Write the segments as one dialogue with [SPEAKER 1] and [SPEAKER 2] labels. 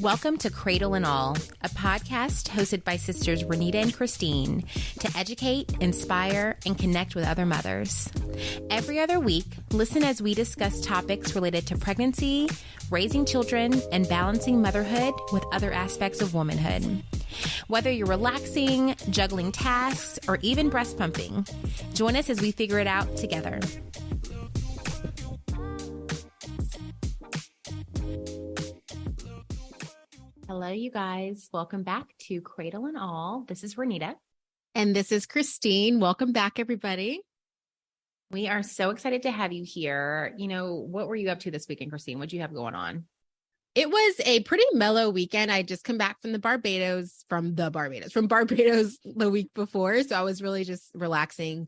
[SPEAKER 1] Welcome to Cradle and All, a podcast hosted by sisters Renita and Christine to educate, inspire, and connect with other mothers. Every other week, listen as we discuss topics related to pregnancy, raising children, and balancing motherhood with other aspects of womanhood. Whether you're relaxing, juggling tasks, or even breast pumping, join us as we figure it out together. Hello, you guys. Welcome back to Cradle and All. This is Renita.
[SPEAKER 2] And this is Christine. Welcome back, everybody.
[SPEAKER 1] We are so excited to have you here. You know, what were you up to this weekend, Christine? What did you have going on?
[SPEAKER 2] It was a pretty mellow weekend. I just come back from Barbados the week before. So I was really just relaxing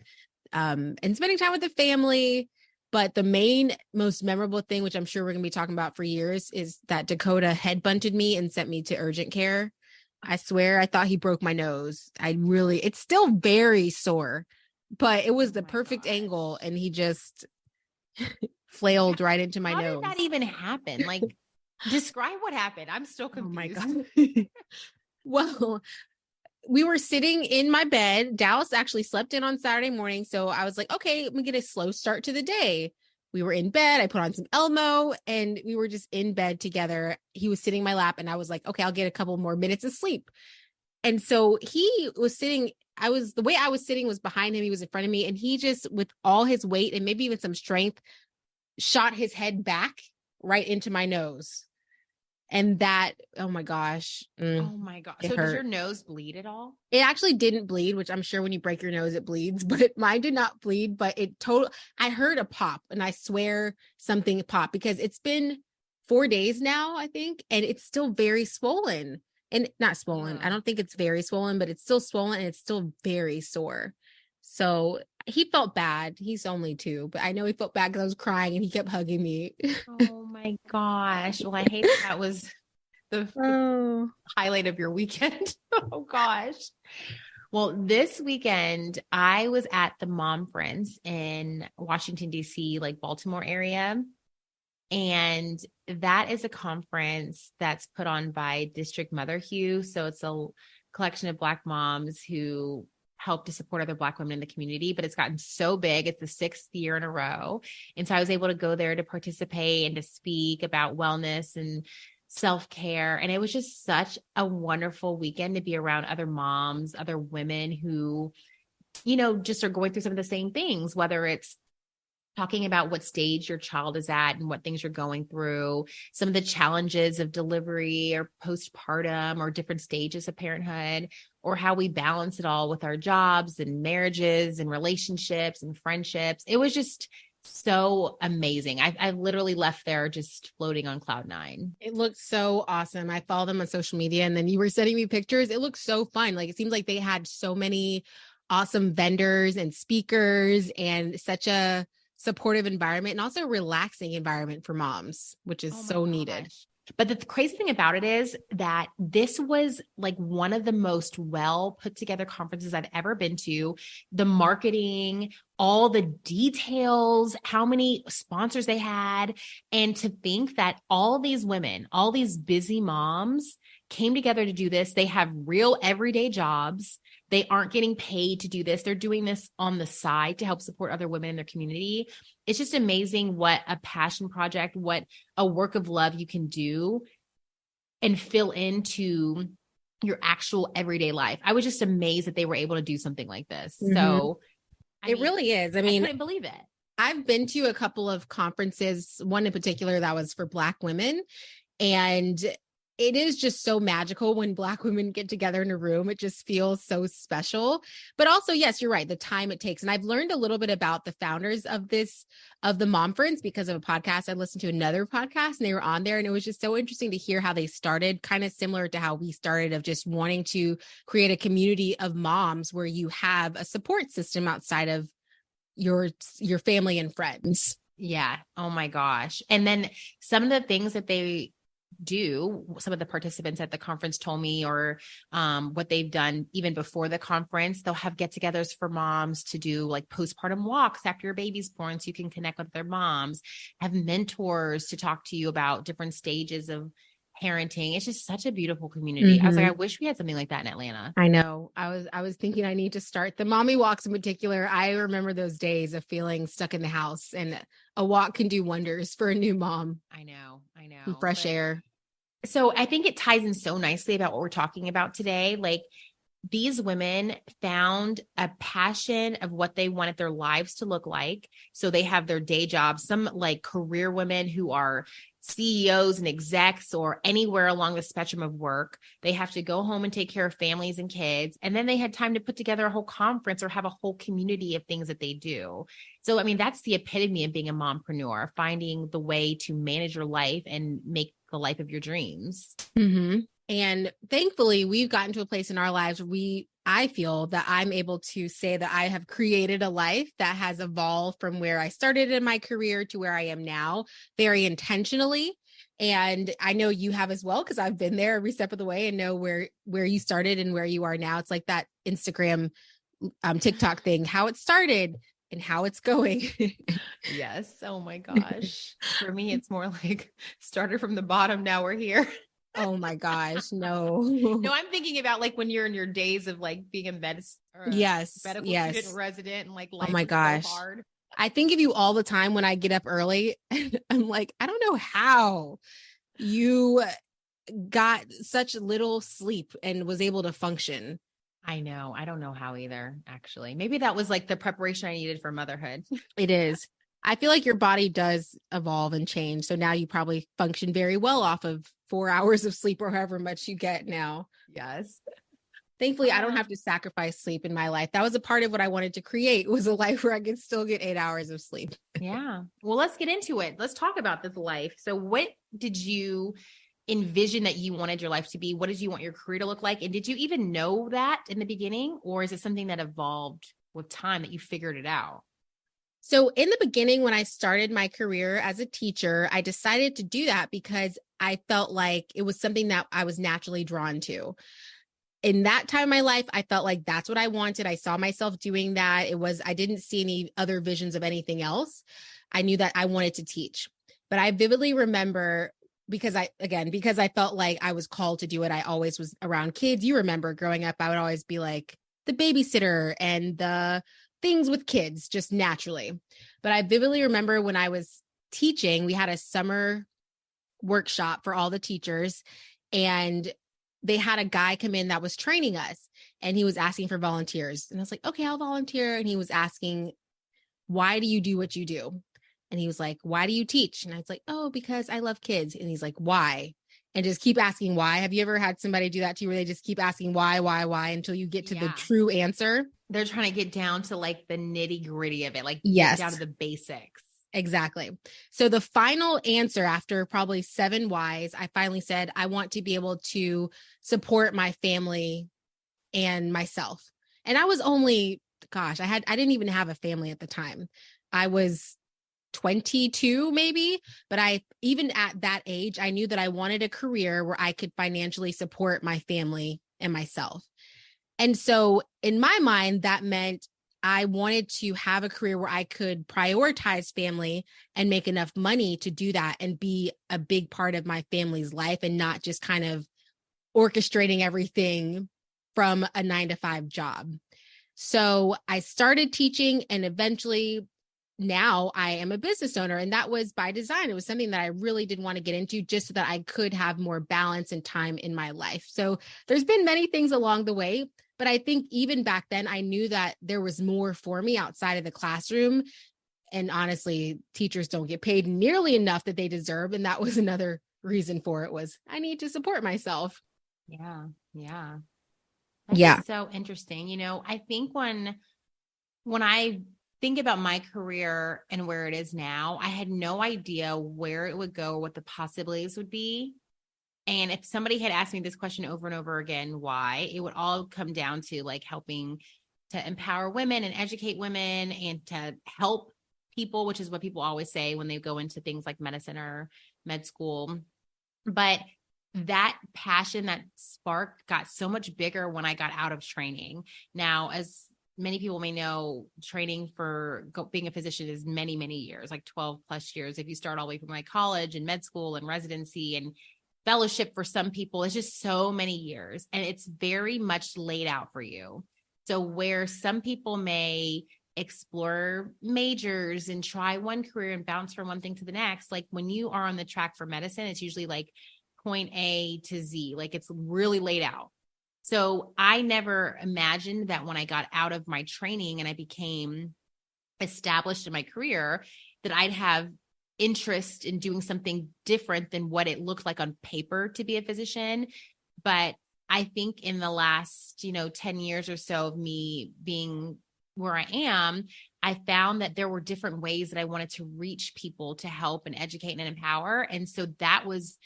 [SPEAKER 2] and spending time with the family. But the most memorable thing, which I'm sure we're going to be talking about for years, is that Dakota headbutted me and sent me to urgent care. I swear, I thought he broke my nose. It's still very sore, but it was the perfect angle. And he just flailed right into my nose.
[SPEAKER 1] How did that even happen? Like, describe what happened. I'm still confused.
[SPEAKER 2] Oh my God. Well, we were sitting in my bed. Dallas actually slept in on Saturday morning. So I was like, okay, let me get a slow start to the day. We were in bed. I put on some Elmo and we were just in bed together. He was sitting in my lap and I was like, okay, I'll get a couple more minutes of sleep. And so he was sitting, the way I was sitting was behind him. He was in front of me and he just, with all his weight and maybe even some strength, shot his head back right into my nose. And that, oh my gosh.
[SPEAKER 1] Oh my God. So does your nose bleed at all?
[SPEAKER 2] It actually didn't bleed, which I'm sure when you break your nose, it bleeds, but mine did not bleed, but I heard a pop and I swear something popped because it's been 4 days now, I think. And it's still very swollen and not swollen.
[SPEAKER 1] Yeah.
[SPEAKER 2] I don't think it's very swollen, but it's still swollen and it's still very sore. So he felt bad. He's only 2, but I know he felt bad because I was crying and he kept hugging me.
[SPEAKER 1] Oh my gosh. Well, I hate that was the highlight of your weekend. Oh gosh. Well, this weekend I was at the Mompreneurs in Washington, D.C., like Baltimore area. And that is a conference that's put on by District Motherhue. So it's a collection of Black moms who help to support other Black women in the community, but it's gotten so big. It's the 6th year in a row. And so I was able to go there to participate and to speak about wellness and self-care. And it was just such a wonderful weekend to be around other moms, other women who, you know, just are going through some of the same things, whether it's talking about what stage your child is at and what things you're going through, some of the challenges of delivery or postpartum or different stages of parenthood, or how we balance it all with our jobs and marriages and relationships and friendships. It was just so amazing. I literally left there just floating on cloud 9.
[SPEAKER 2] It looked so awesome. I follow them on social media and then you were sending me pictures. It looked so fun. Like, it seems like they had so many awesome vendors and speakers and such a supportive environment and also a relaxing environment for moms, which is so needed.
[SPEAKER 1] But the crazy thing about it is that this was like one of the most well put together conferences I've ever been to. The marketing, all the details, how many sponsors they had. And to think that all these women, all these busy moms came together to do this. They have real everyday jobs. They aren't getting paid to do this. They're doing this on the side to help support other women in their community. It's just amazing what a passion project, what a work of love you can do and fill into your actual everyday life. I was just amazed that they were able to do something like this. Mm-hmm. So
[SPEAKER 2] it really is. I mean,
[SPEAKER 1] I couldn't believe it.
[SPEAKER 2] I've been to a couple of conferences, one in particular that was for Black women, and it is just so magical when Black women get together in a room. It just feels so special. But also, yes, you're right, the time it takes. And I've learned a little bit about the founders of the Mompreneurs because of a podcast. I listened to another podcast and they were on there. And it was just so interesting to hear how they started, kind of similar to how we started, of just wanting to create a community of moms where you have a support system outside of your family and friends.
[SPEAKER 1] Yeah. Oh my gosh. And then some of the things that they do, some of the participants at the conference told me, or what they've done even before the conference, they'll have get-togethers for moms to do like postpartum walks after your baby's born so you can connect with their moms, have mentors to talk to you about different stages of parenting. It's just such a beautiful community. I was like, I wish we had something like that in Atlanta.
[SPEAKER 2] I know. I was thinking I need to start the mommy walks in particular. I remember those days of feeling stuck in the house, and a walk can do wonders for a new mom.
[SPEAKER 1] I know.
[SPEAKER 2] Some fresh air.
[SPEAKER 1] So I think it ties in so nicely about what we're talking about today. Like, these women found a passion of what they wanted their lives to look like. So they have their day jobs, some like career women who are CEOs and execs or anywhere along the spectrum of work. They have to go home and take care of families and kids. And then they had time to put together a whole conference or have a whole community of things that they do. So, I mean, that's the epitome of being a mompreneur, finding the way to manage your life and make the life of your dreams.
[SPEAKER 2] Mm-hmm. And thankfully, we've gotten to a place in our lives where I feel that I'm able to say that I have created a life that has evolved from where I started in my career to where I am now, very intentionally. And I know you have as well, because I've been there every step of the way and know where you started and where you are now. It's like that Instagram, TikTok thing, how it started and how it's going.
[SPEAKER 1] Yes. Oh my gosh. For me, it's more like started from the bottom. Now we're here.
[SPEAKER 2] Oh my gosh, no.
[SPEAKER 1] No, I'm thinking about like when you're in your days of like being a medical student resident and like life
[SPEAKER 2] oh my gosh.
[SPEAKER 1] so hard.
[SPEAKER 2] I think of you all the time when I get up early. I'm like, I don't know how you got such little sleep and was able to function.
[SPEAKER 1] I know. I don't know how either, actually. Maybe that was like the preparation I needed for motherhood.
[SPEAKER 2] It is. I feel like your body does evolve and change. So now you probably function very well off of 4 hours of sleep or however much you get now.
[SPEAKER 1] Yes.
[SPEAKER 2] Thankfully, I don't have to sacrifice sleep in my life. That was a part of what I wanted to create, was a life where I could still get 8 hours of sleep.
[SPEAKER 1] Yeah. Well, let's get into it. Let's talk about this life. So what did you envision that you wanted your life to be? What did you want your career to look like? And did you even know that in the beginning? Or is it something that evolved with time that you figured it out?
[SPEAKER 2] So in the beginning, when I started my career as a teacher, I decided to do that because I felt like it was something that I was naturally drawn to. In that time of my life, I felt like that's what I wanted. I saw myself doing that. I didn't see any other visions of anything else. I knew that I wanted to teach. But I vividly remember, because I felt like I was called to do it. I always was around kids. You remember growing up, I would always be like the babysitter and the things with kids just naturally. But I vividly remember when I was teaching, we had a summer workshop for all the teachers, and they had a guy come in that was training us, and he was asking for volunteers. And I was like, okay, I'll volunteer. And he was asking, why do you do what you do? And he was like, why do you teach? And I was like, oh, because I love kids. And he's like, why? And just keep asking why. Have you ever had somebody do that to you where they just keep asking why until you get to the true answer?
[SPEAKER 1] They're trying to get down to like the nitty gritty of it, like get down to the basics.
[SPEAKER 2] Exactly. So the final answer, after probably 7 whys, I finally said, I want to be able to support my family and myself. And I was only, I didn't even have a family at the time. I was 22 maybe, but even at that age, I knew that I wanted a career where I could financially support my family and myself. And so in my mind, that meant I wanted to have a career where I could prioritize family and make enough money to do that and be a big part of my family's life, and not just kind of orchestrating everything from a 9-to-5 job. So I started teaching, and eventually now I am a business owner, and that was by design. It was something that I really did want to get into just so that I could have more balance and time in my life. So there's been many things along the way, but I think even back then I knew that there was more for me outside of the classroom. And honestly, teachers don't get paid nearly enough that they deserve. And that was another reason for it, was I need to support myself.
[SPEAKER 1] Yeah.
[SPEAKER 2] That's
[SPEAKER 1] so interesting. You know, I think when I think about my career and where it is now, I had no idea where it would go, what the possibilities would be. And if somebody had asked me this question over and over again, why, it would all come down to like helping to empower women and educate women and to help people, which is what people always say when they go into things like medicine or med school. But that passion, that spark got so much bigger when I got out of training. Now, as many people may know, training for being a physician is many, many years, like 12 plus years. If you start all the way from like college and med school and residency, and fellowship for some people is just so many years, and it's very much laid out for you. So where some people may explore majors and try one career and bounce from one thing to the next, like when you are on the track for medicine, it's usually like point A to Z, like it's really laid out. So I never imagined that when I got out of my training and I became established in my career, that I'd have interest in doing something different than what it looked like on paper to be a physician. But I think in the last, 10 years or so of me being where I am, I found that there were different ways that I wanted to reach people to help and educate and empower. And so that was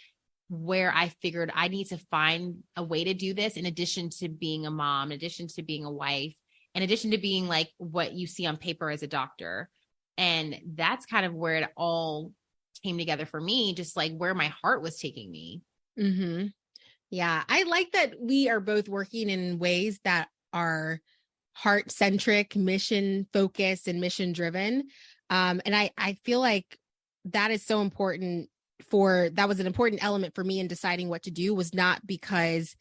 [SPEAKER 1] where I figured I need to find a way to do this in addition to being a mom, in addition to being a wife, in addition to being like what you see on paper as a doctor. And that's kind of where it all came together for me, just like where my heart was taking me.
[SPEAKER 2] Mm-hmm. Yeah. I like that we are both working in ways that are heart-centric, mission-focused, and mission-driven. And I feel like that is so important that was an important element for me in deciding what to do, was not because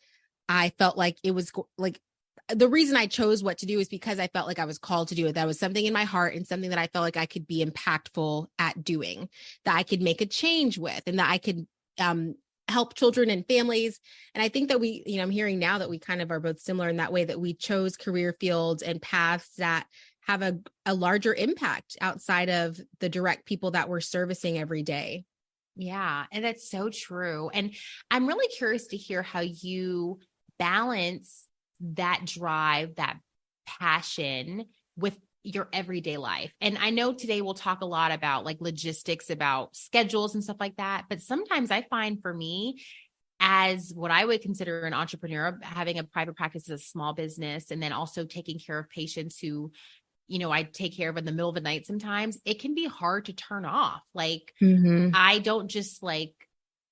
[SPEAKER 2] I felt like it was like, the reason I chose what to do is because I felt like I was called to do it. That was something in my heart and something that I felt like I could be impactful at doing, that I could make a change with, and that I could help children and families. And I think that I'm hearing now that we kind of are both similar in that way, that we chose career fields and paths that have a larger impact outside of the direct people that we're servicing every day.
[SPEAKER 1] Yeah. And that's so true. And I'm really curious to hear how you balance that drive, that passion with your everyday life. And I know today we'll talk a lot about like logistics, about schedules and stuff like that. But sometimes I find for me, as what I would consider an entrepreneur, having a private practice as a small business, and then also taking care of patients who, I take care of in the middle of the night, sometimes it can be hard to turn off. Like, I don't just like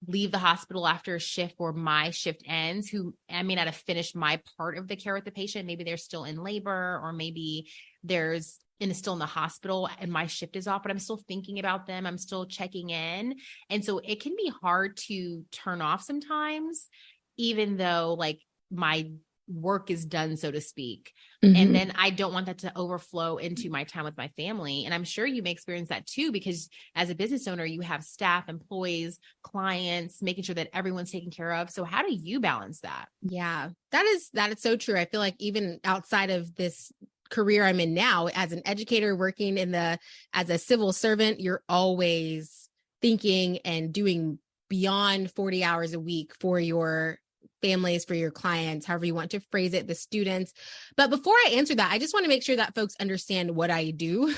[SPEAKER 1] leave the hospital after a shift where my shift ends, I may not have finished my part of the care with the patient. Maybe they're still in labor, or maybe still in the hospital and my shift is off, but I'm still thinking about them. I'm still checking in. And so it can be hard to turn off sometimes, even though like my work is done, so to speak. And then I don't want that to overflow into my time with my family. And I'm sure you may experience that too, because as a business owner, you have staff, employees, clients, making sure that everyone's taken care of. So how do you balance that?
[SPEAKER 2] Yeah, that is so true. I feel like even outside of this career I'm in now, as an educator working as a civil servant, you're always thinking and doing beyond 40 hours a week for your families, for your clients, however you want to phrase it, the students. But before I answer that, I just want to make sure that folks understand what I do,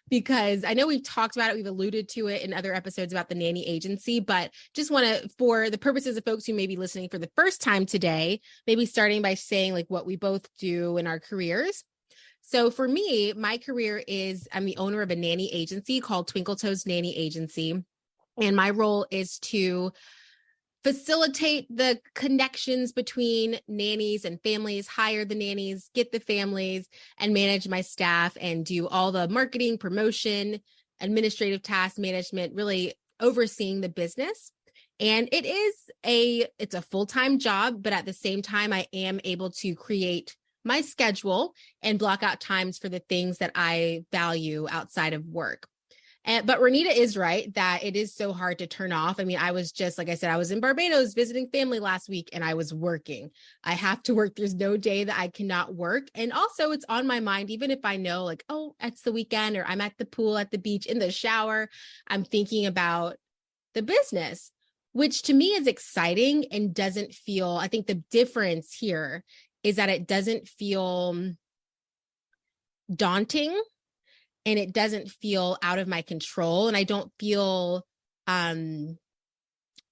[SPEAKER 2] because I know we've talked about it, we've alluded to it in other episodes about the nanny agency, but just want to, for the purposes of folks who may be listening for the first time today, maybe starting by saying like what we both do in our careers. So for me, my career is, I'm the owner of a nanny agency called Twinkle Toes Nanny Agency. And my role is to facilitate the connections between nannies and families, hire the nannies, get the families, and manage my staff and do all the marketing, promotion, administrative task management, really overseeing the business. And it's a full-time job, but at the same time, I am able to create my schedule and block out times for the things that I value outside of work. But Renita is right that it is so hard to turn off. I mean, I was just, like I said, I was in Barbados visiting family last week and I was working. I have to work. There's no day that I cannot work. And also it's on my mind, even if I know like, oh, it's the weekend, or I'm at the pool, at the beach, in the shower, I'm thinking about the business, which to me is exciting and doesn't feel, I think the difference here is that it doesn't feel daunting. And it doesn't feel out of my control. And I don't feel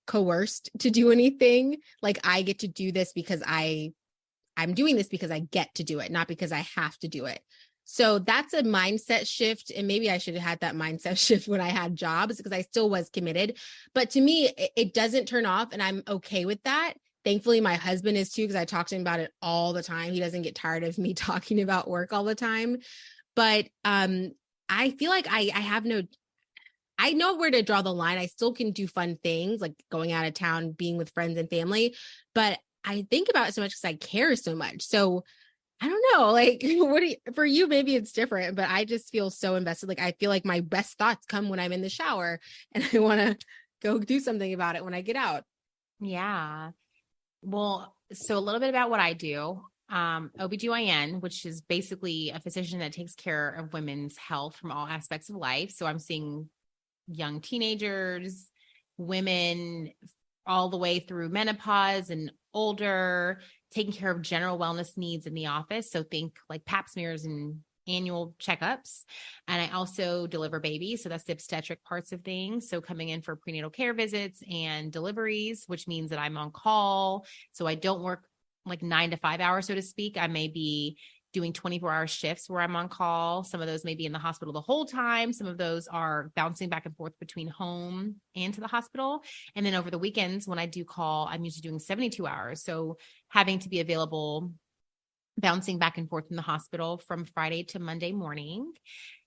[SPEAKER 2] coerced to do anything. Like I get to do this because I'm doing this because I get to do it, not because I have to do it. So that's a mindset shift. And maybe I should have had that mindset shift when I had jobs, because I still was committed. But to me, it doesn't turn off, and I'm okay with that. Thankfully, my husband is too, because I talk to him about it all the time. He doesn't get tired of me talking about work all the time. But I feel like I I know where to draw the line. I still can do fun things like going out of town, being with friends and family, but I think about it so much because I care so much. So I don't know, like for you, maybe it's different, but I just feel so invested. Like I feel like my best thoughts come when I'm in the shower and I want to go do something about it when I get out.
[SPEAKER 1] Yeah. Well, so a little bit about what I do. OBGYN, which is basically a physician that takes care of women's health from all aspects of life. So I'm seeing young teenagers, women all the way through menopause and older, taking care of general wellness needs in the office. So think like pap smears and annual checkups. And I also deliver babies. So that's the obstetric parts of things. So coming in for prenatal care visits and deliveries, which means that I'm on call. So I don't work like 9 to 5 hours, so to speak. I may be doing 24-hour shifts where I'm on call. Some of those may be in the hospital the whole time. Some of those are bouncing back and forth between home and to the hospital. And then over the weekends, when I do call, I'm usually doing 72 hours. So having to be available, bouncing back and forth in the hospital from Friday to Monday morning.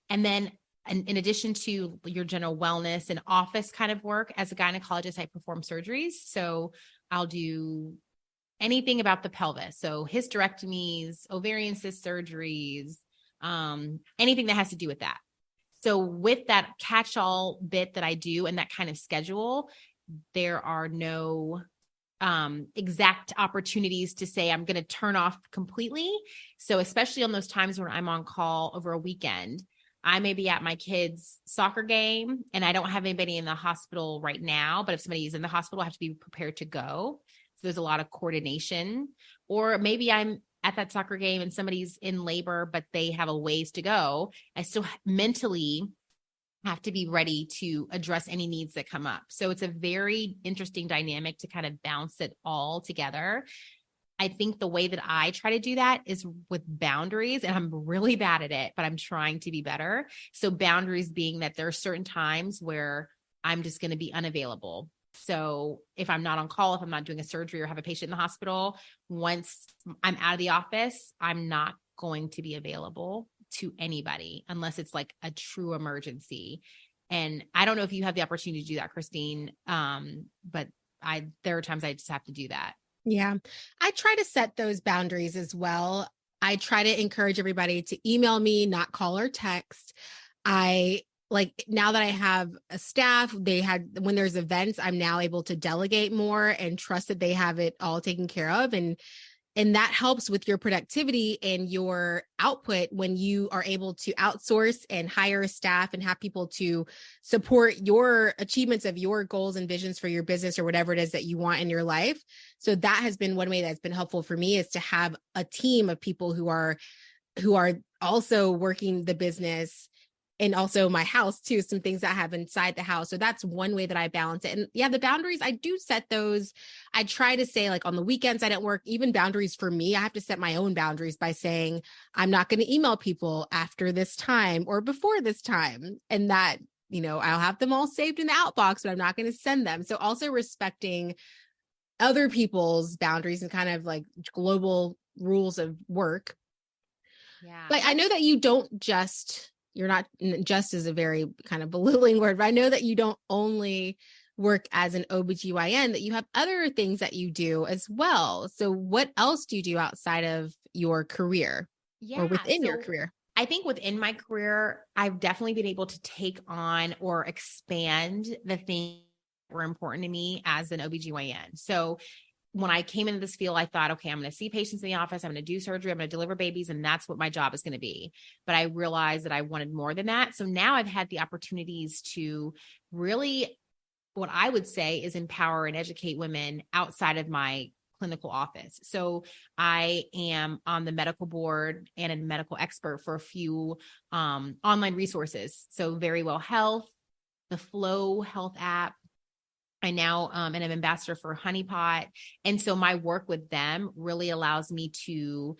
[SPEAKER 1] And then in addition to your general wellness and office kind of work, as a gynecologist, I perform surgeries. So I'll do anything about the pelvis. So hysterectomies, ovarian cyst surgeries, anything that has to do with that. So with that catch-all bit that I do and that kind of schedule, there are no exact opportunities to say I'm going to turn off completely. So especially on those times when I'm on call over a weekend, I may be at my kid's soccer game and I don't have anybody in the hospital right now, but if somebody is in the hospital, I have to be prepared to go. So there's a lot of coordination. Or maybe I'm at that soccer game and somebody's in labor, but they have a ways to go. I still mentally have to be ready to address any needs that come up. So it's a very interesting dynamic to kind of bounce it all together. I think the way that I try to do that is with boundaries, and I'm really bad at it, but I'm trying to be better. So boundaries being that there are certain times where I'm just going to be unavailable. So if I'm not on call, if I'm not doing a surgery or have a patient in the hospital, once I'm out of the office, I'm not going to be available to anybody unless it's like a true emergency. And I don't know if you have the opportunity to do that, Christine. But there are times I just have to do that.
[SPEAKER 2] Yeah. I try to set those boundaries as well. I try to encourage everybody to email me, not call or text. I like now that I have a staff, when there's events, I'm now able to delegate more and trust that they have it all taken care of. And that helps with your productivity and your output when you are able to outsource and hire a staff and have people to support your achievements of your goals and visions for your business or whatever it is that you want in your life. So that has been one way that's been helpful for me, is to have a team of people who are also working the business and also my house too, some things that I have inside the house. So that's one way that I balance it. And yeah, the boundaries, I do set those. I try to say like on the weekends, I don't work, even boundaries for me. I have to set my own boundaries by saying, I'm not going to email people after this time or before this time. And that, I'll have them all saved in the outbox, but I'm not going to send them. So also respecting other people's boundaries and kind of like global rules of work.
[SPEAKER 1] Yeah.
[SPEAKER 2] Like I know that you're not just is a very kind of belittling word, but I know that you don't only work as an OBGYN, that you have other things that you do as well. So what else do you do outside of your career or within your career?
[SPEAKER 1] I think within my career, I've definitely been able to take on or expand the things that were important to me as an OBGYN. So when I came into this field, I thought, okay, I'm going to see patients in the office. I'm going to do surgery. I'm going to deliver babies. And that's what my job is going to be. But I realized that I wanted more than that. So now I've had the opportunities to really, what I would say is empower and educate women outside of my clinical office. So I am on the medical board and a medical expert for a few online resources. So Very Well Health, the Flow Health app. I now am an ambassador for Honeypot. And so my work with them really allows me to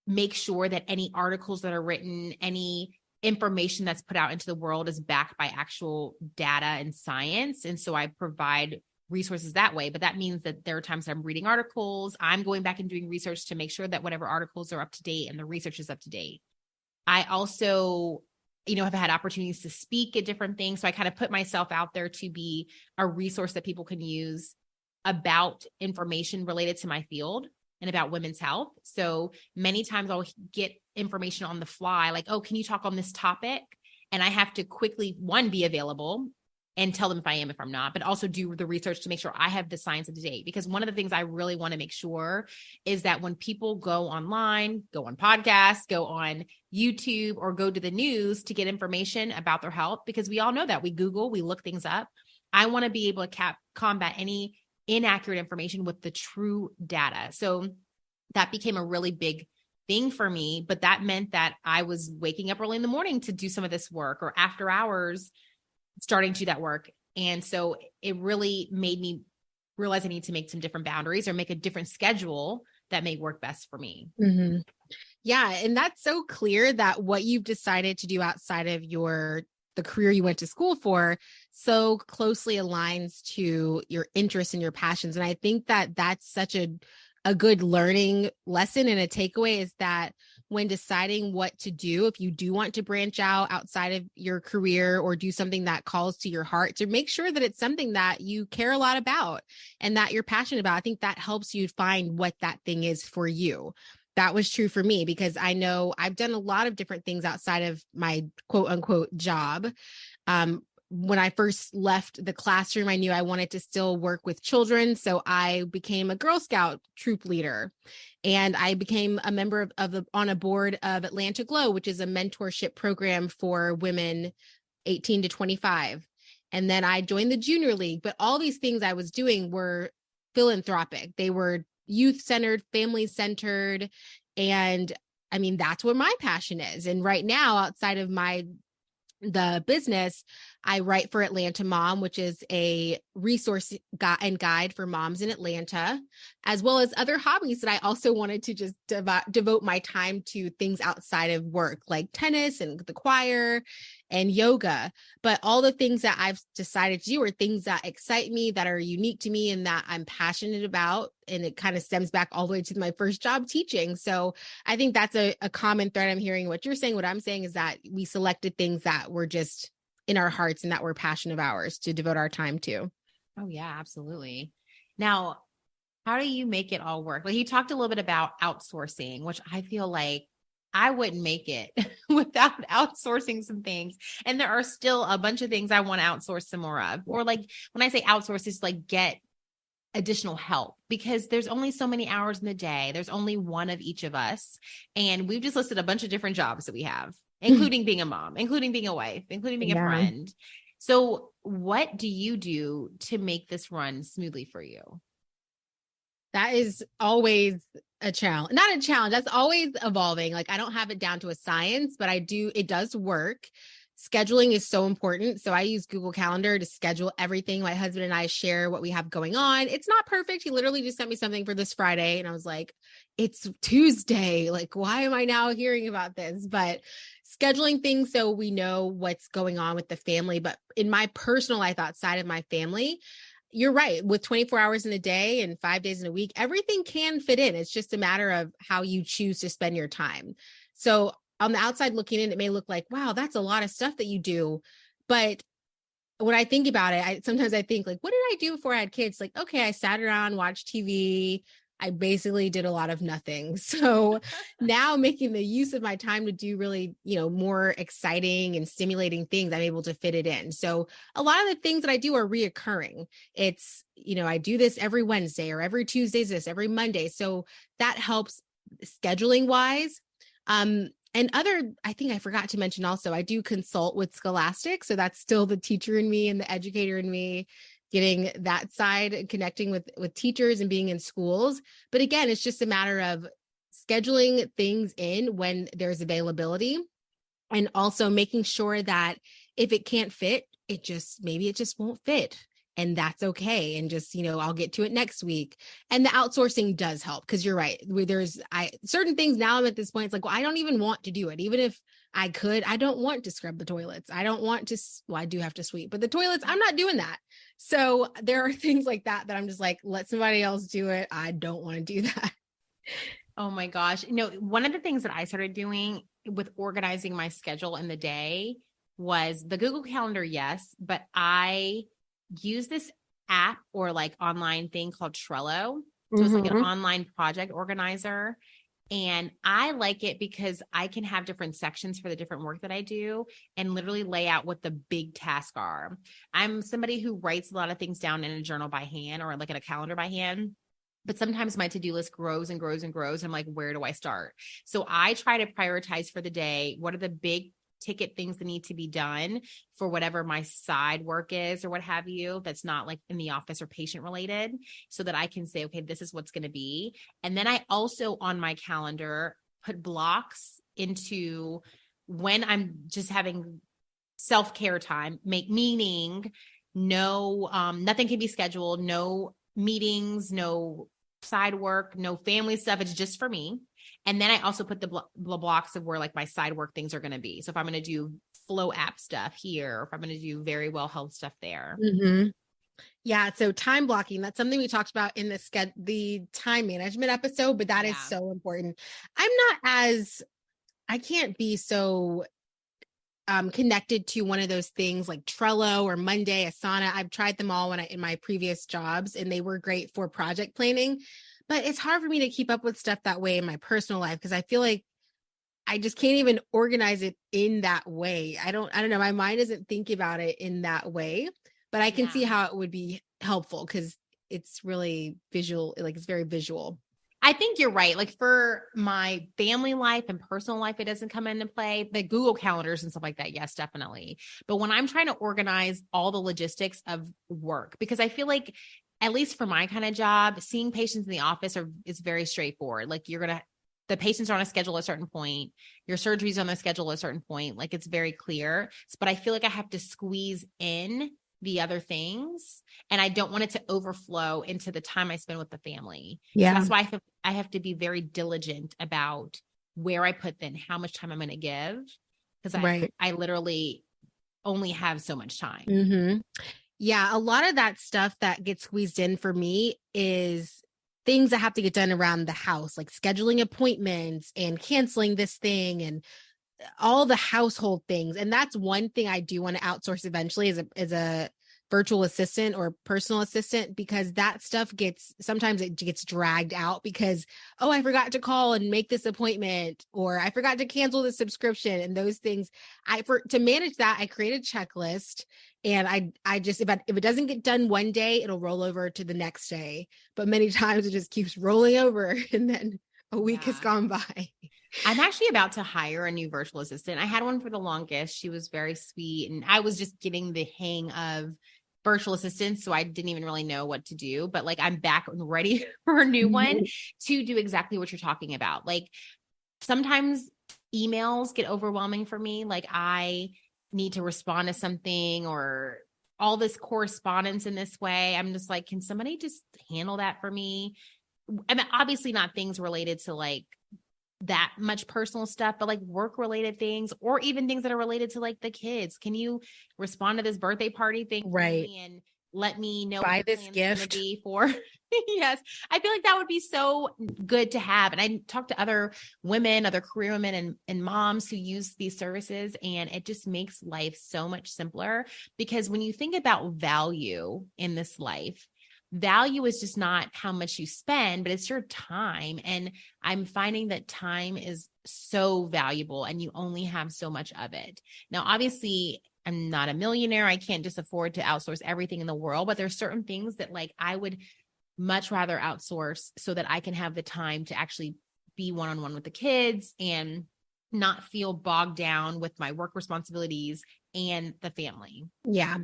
[SPEAKER 1] make sure that any articles that are written, any information that's put out into the world is backed by actual data and science. And so I provide resources that way. But that means that there are times that I'm reading articles, I'm going back and doing research to make sure that whatever articles are up to date and the research is up to date. I also have had opportunities to speak at different things. So I kind of put myself out there to be a resource that people can use about information related to my field and about women's health. So many times I'll get information on the fly, like, oh, can you talk on this topic? And I have to quickly, one, be available and tell them if I am, if I'm not, but also do the research to make sure I have the science of the day. Because one of the things I really want to make sure is that when people go online, go on podcasts, go on YouTube, or go to the news to get information about their health, because we all know that we Google, we look things up. I want to be able to combat any inaccurate information with the true data. So that became a really big thing for me, but that meant that I was waking up early in the morning to do some of this work, or after hours starting to do that work. And so it really made me realize I need to make some different boundaries or make a different schedule that may work best for me.
[SPEAKER 2] Mm-hmm. Yeah. And that's so clear that what you've decided to do outside of the career you went to school for so closely aligns to your interests and your passions. And I think that that's such a good learning lesson and a takeaway, is that when deciding what to do, if you do want to branch out outside of your career or do something that calls to your heart, to make sure that it's something that you care a lot about and that you're passionate about. I think that helps you find what that thing is for you. That was true for me, because I know I've done a lot of different things outside of my quote unquote job. When I first left the classroom, I knew I wanted to still work with children. So I became a Girl Scout troop leader, and I became a member on a board of Atlanta Glow, which is a mentorship program for women 18 to 25. And then I joined the Junior League, but all these things I was doing were philanthropic. They were youth-centered, family-centered. And I mean, that's what my passion is. And right now, outside of the business, I write for Atlanta Mom, which is a resource and guide for moms in Atlanta, as well as other hobbies that I also wanted to just devote my time to, things outside of work, like tennis and the choir and yoga. But all the things that I've decided to do are things that excite me, that are unique to me, and that I'm passionate about. And it kind of stems back all the way to my first job teaching. So I think that's a common thread I'm hearing what you're saying. What I'm saying is that we selected things that were just in our hearts and that were passion of ours to devote our time to.
[SPEAKER 1] Oh yeah, absolutely. Now, how do you make it all work? Like, you talked a little bit about outsourcing, which I feel like I wouldn't make it without outsourcing some things. And there are still a bunch of things I want to outsource some more of. Or like, when I say outsource, it's like get additional help, because there's only so many hours in the day. There's only one of each of us. And we've just listed a bunch of different jobs that we have, including being a mom, including being a wife, including being a friend. So what do you do to make this run smoothly for you?
[SPEAKER 2] That is always a challenge. Not a challenge. That's always evolving. Like, I don't have it down to a science, but it does work. Scheduling is so important. So I use Google Calendar to schedule everything. My husband and I share what we have going on. It's not perfect. He literally just sent me something for this Friday, and I was like, it's Tuesday. Like, why am I now hearing about this? But scheduling things so we know what's going on with the family. But in my personal life outside of my family, you're right. With 24 hours in a day and 5 days in a week, everything can fit in. It's just a matter of how you choose to spend your time. So on the outside looking in, it may look like, wow, that's a lot of stuff that you do. But when I think about it, sometimes I think, like, what did I do before I had kids? Like, okay, I sat around, watched TV. I basically did a lot of nothing. So now, making the use of my time to do really, more exciting and stimulating things, I'm able to fit it in. So a lot of the things that I do are reoccurring. It's, I do this every Wednesday, or every Tuesday, every Monday. So that helps scheduling wise. And I think I forgot to mention also, I do consult with Scholastic. So that's still the teacher in me and the educator in me, getting that side, connecting with teachers and being in schools. But again, it's just a matter of scheduling things in when there's availability, and also making sure that if it can't fit, maybe it just won't fit. And that's okay. And just, I'll get to it next week. And the outsourcing does help, because you're right. Certain things now, I'm at this point, it's like, well, I don't even want to do it. Even if I could, I don't want to scrub the toilets. I don't want to, I do have to sweep, but the toilets, I'm not doing that. So there are things like that I'm just like, let somebody else do it. I don't want to do that.
[SPEAKER 1] Oh my gosh. One of the things that I started doing with organizing my schedule in the day was the Google Calendar, yes, but I use this app or like online thing called Trello. So it's like an online project organizer. And I like it because I can have different sections for the different work that I do and literally lay out what the big tasks are. I'm somebody who writes a lot of things down in a journal by hand or like in a calendar by hand. But sometimes my to-do list grows and grows and grows. I'm like, where do I start? So I try to prioritize for the day. What are the big ticket things that need to be done for whatever my side work is or what have you, that's not like in the office or patient related, so that I can say, okay, this is what's going to be. And then I also on my calendar put blocks into when I'm just having self-care time, meaning no, nothing can be scheduled, no meetings, no side work, no family stuff. It's just for me. And then I also put the blocks of where like my side work things are going to be. So if I'm going to do flow app stuff here, or if I'm going to do very well health stuff there.
[SPEAKER 2] Yeah. So time blocking, that's something we talked about in the time management episode, but that is so important. I can't be so connected to one of those things like Trello or Monday, Asana. I've tried them all in my previous jobs, and they were great for project planning, but it's hard for me to keep up with stuff that way in my personal life because I feel like I just can't even organize it in that way. I don't know. My mind isn't thinking about it in that way, but I can see how it would be helpful because it's really visual. Like it's very visual.
[SPEAKER 1] I think you're right. Like for my family life and personal life, it doesn't come into play. The Google calendars and stuff like that, yes, definitely. But when I'm trying to organize all the logistics of work, because I feel like, at least for my kind of job, seeing patients in the office is very straightforward. Like the patients are on a schedule at a certain point, your surgery's on the schedule at a certain point. Like it's very clear. But I feel like I have to squeeze in the other things, and I don't want it to overflow into the time I spend with the family. Yeah. So that's why I have to be very diligent about where I put then how much time I'm going to give. Cause I literally only have so much time.
[SPEAKER 2] Yeah. A lot of that stuff that gets squeezed in for me is things that have to get done around the house, like scheduling appointments and canceling this thing and all the household things. And that's one thing I do want to outsource eventually as a virtual assistant or personal assistant, because that stuff sometimes it gets dragged out because, oh, I forgot to call and make this appointment, or I forgot to cancel the subscription, and those things. To manage that, I create a checklist, and I just, if it doesn't get done one day, it'll roll over to the next day. But many times it just keeps rolling over, and then a week has gone by.
[SPEAKER 1] I'm actually about to hire a new virtual assistant. I had one for the longest. She was very sweet, and I was just getting the hang of virtual assistants, so I didn't even really know what to do. But like, I'm back and ready for a new one to do exactly what you're talking about. Like sometimes emails get overwhelming for me. Like I need to respond to something or all this correspondence in this way. I'm just like, can somebody just handle that for me? I mean, obviously not things related to like that much personal stuff, but like work related things, or even things that are related to like the kids. Can you respond to this birthday party thing for me and let me know
[SPEAKER 2] buy this gift
[SPEAKER 1] to be for? Yes. I feel like that would be so good to have. And I talk to other women, other career women and moms who use these services, and it just makes life so much simpler, because when you think about value in this life, value is just not how much you spend, but it's your time. And I'm finding that time is so valuable and you only have so much of it. Now, obviously, I'm not a millionaire. I can't just afford to outsource everything in the world, but there's certain things that like I would much rather outsource so that I can have the time to actually be one-on-one with the kids and not feel bogged down with my work responsibilities and the family.
[SPEAKER 2] Yeah.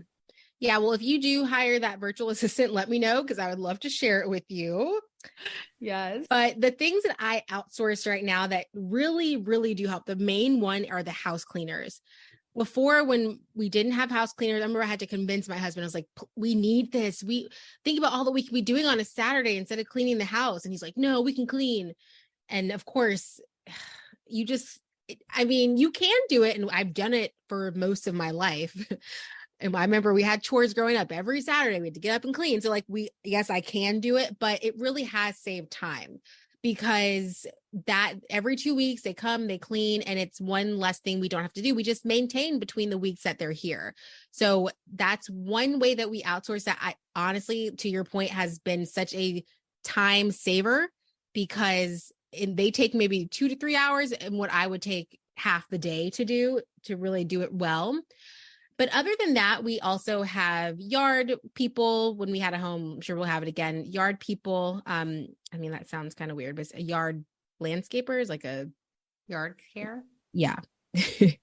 [SPEAKER 2] Yeah. Well, if you do hire that virtual assistant, let me know, because I would love to share it with you.
[SPEAKER 1] Yes.
[SPEAKER 2] But the things that I outsource right now that really, really do help, the main one are the house cleaners. Before, when we didn't have house cleaners, I remember I had to convince my husband. I was like, we need this. We think about all that we could be doing on a Saturday instead of cleaning the house. And he's like, no, we can clean. And of course, you can do it. And I've done it for most of my life. And I remember we had chores growing up every Saturday. We had to get up and clean. So like yes, I can do it, but it really has saved time. because that every 2 weeks they come, they clean, and it's one less thing we don't have to do. We just maintain between the weeks that they're here. So that's one way that we outsource that. I honestly, to your point, has been such a time saver, because they take maybe 2 to 3 hours, and what I would take half the day to do, to really do it well. But other than that, we also have yard people. When we had a home, I'm sure we'll have it again. Yard people. I mean, that sounds kind of weird, but a yard landscaper is like a
[SPEAKER 1] yard care.
[SPEAKER 2] Yeah. I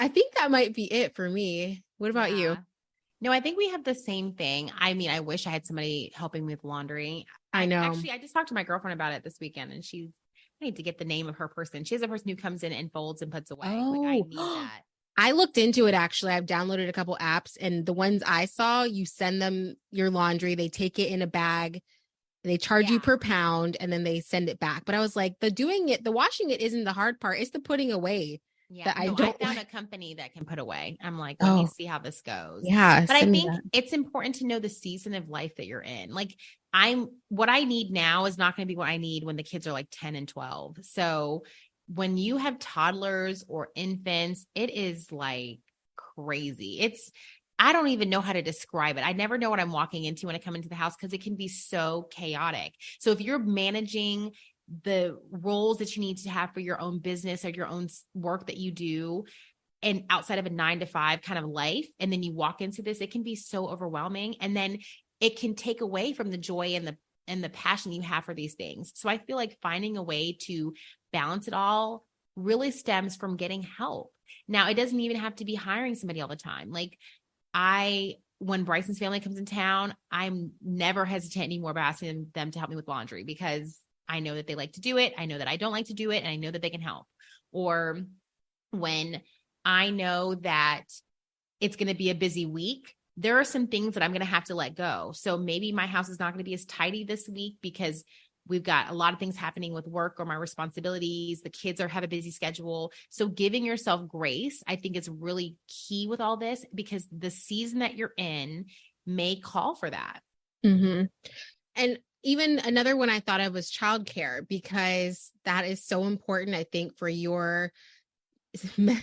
[SPEAKER 2] think that might be it for me. What about you?
[SPEAKER 1] No, I think we have the same thing. I mean, I wish I had somebody helping me with laundry.
[SPEAKER 2] I know.
[SPEAKER 1] Actually, I just talked to my girlfriend about it this weekend, and I need to get the name of her person. She has a person who comes in and folds and puts away.
[SPEAKER 2] Oh.
[SPEAKER 1] Like, I need that.
[SPEAKER 2] I looked into it, actually. I've downloaded a couple apps, and the ones I saw, you send them your laundry, they take it in a bag, they charge you per pound, and then they send it back. But I was like, the washing it isn't the hard part. It's the putting away.
[SPEAKER 1] Yeah, I found a company that can put away. I'm like, let me see how this goes.
[SPEAKER 2] Yeah.
[SPEAKER 1] But I think it's important to know the season of life that you're in. Like, what I need now is not going to be what I need when the kids are like 10 and 12. So when you have toddlers or infants, it is like crazy. I don't even know how to describe it. I never know what I'm walking into when I come into the house, because it can be so chaotic. So if you're managing the roles that you need to have for your own business or your own work that you do, and outside of a 9-to-5 kind of life, and then you walk into this, it can be so overwhelming. And then it can take away from the joy and the passion you have for these things. So I feel like finding a way to balance it all really stems from getting help. Now, it doesn't even have to be hiring somebody all the time. Like, when Bryson's family comes in town, I'm never hesitant anymore about asking them to help me with laundry, because I know that they like to do it. I know that I don't like to do it, and I know that they can help. Or when I know that it's going to be a busy week, there are some things that I'm going to have to let go. So maybe my house is not going to be as tidy this week because we've got a lot of things happening with work or my responsibilities. The kids have a busy schedule. So giving yourself grace, I think, is really key with all this, because the season that you're in may call for that.
[SPEAKER 2] Mm-hmm. And even another one I thought of was childcare, because that is so important, I think, for your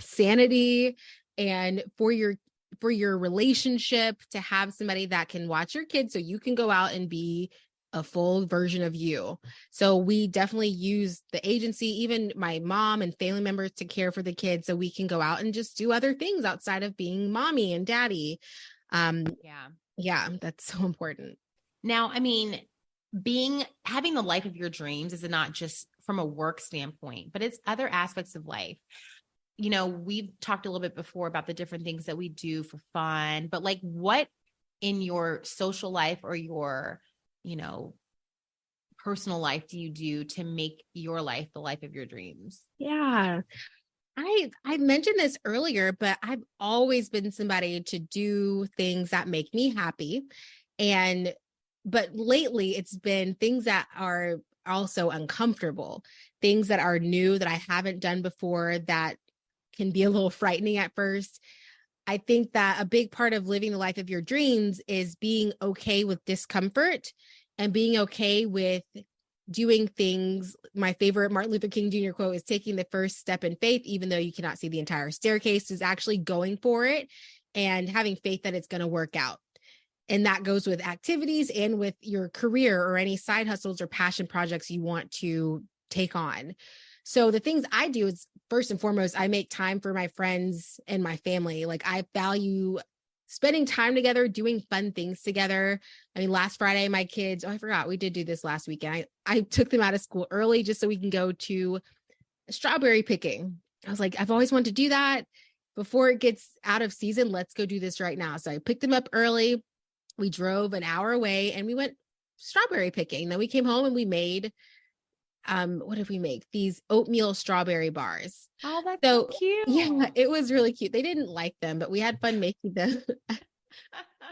[SPEAKER 2] sanity and for your relationship, to have somebody that can watch your kids so you can go out and be a full version of you. So we definitely use the agency, even my mom and family members, to care for the kids, so we can go out and just do other things outside of being mommy and daddy. Yeah, that's so important.
[SPEAKER 1] Now, I mean, having the life of your dreams is not just from a work standpoint, but it's other aspects of life. We've talked a little bit before about the different things that we do for fun, but like, what in your social life or your, personal life do you do to make your life the life of your dreams?
[SPEAKER 2] Yeah. I mentioned this earlier, but I've always been somebody to do things that make me happy. But lately it's been things that are also uncomfortable, things that are new that I haven't done before, that can be a little frightening at first. I think that a big part of living the life of your dreams is being okay with discomfort and being okay with doing things. My favorite Martin Luther King Jr. quote is, taking the first step in faith, even though you cannot see the entire staircase, is actually going for it and having faith that it's going to work out. And that goes with activities and with your career or any side hustles or passion projects you want to take on. So the things I do is, first and foremost, I make time for my friends and my family. Like, I value spending time together, doing fun things together. I mean, last Friday, my kids, I forgot, we did do this last weekend. I took them out of school early just so we can go to strawberry picking. I was like, I've always wanted to do that before it gets out of season. Let's go do this right now. So I picked them up early. We drove an hour away and we went strawberry picking. Then we came home and we made, what did we make? These oatmeal strawberry bars.
[SPEAKER 1] Oh, that's so cute.
[SPEAKER 2] Yeah, it was really cute. They didn't like them, but we had fun making them.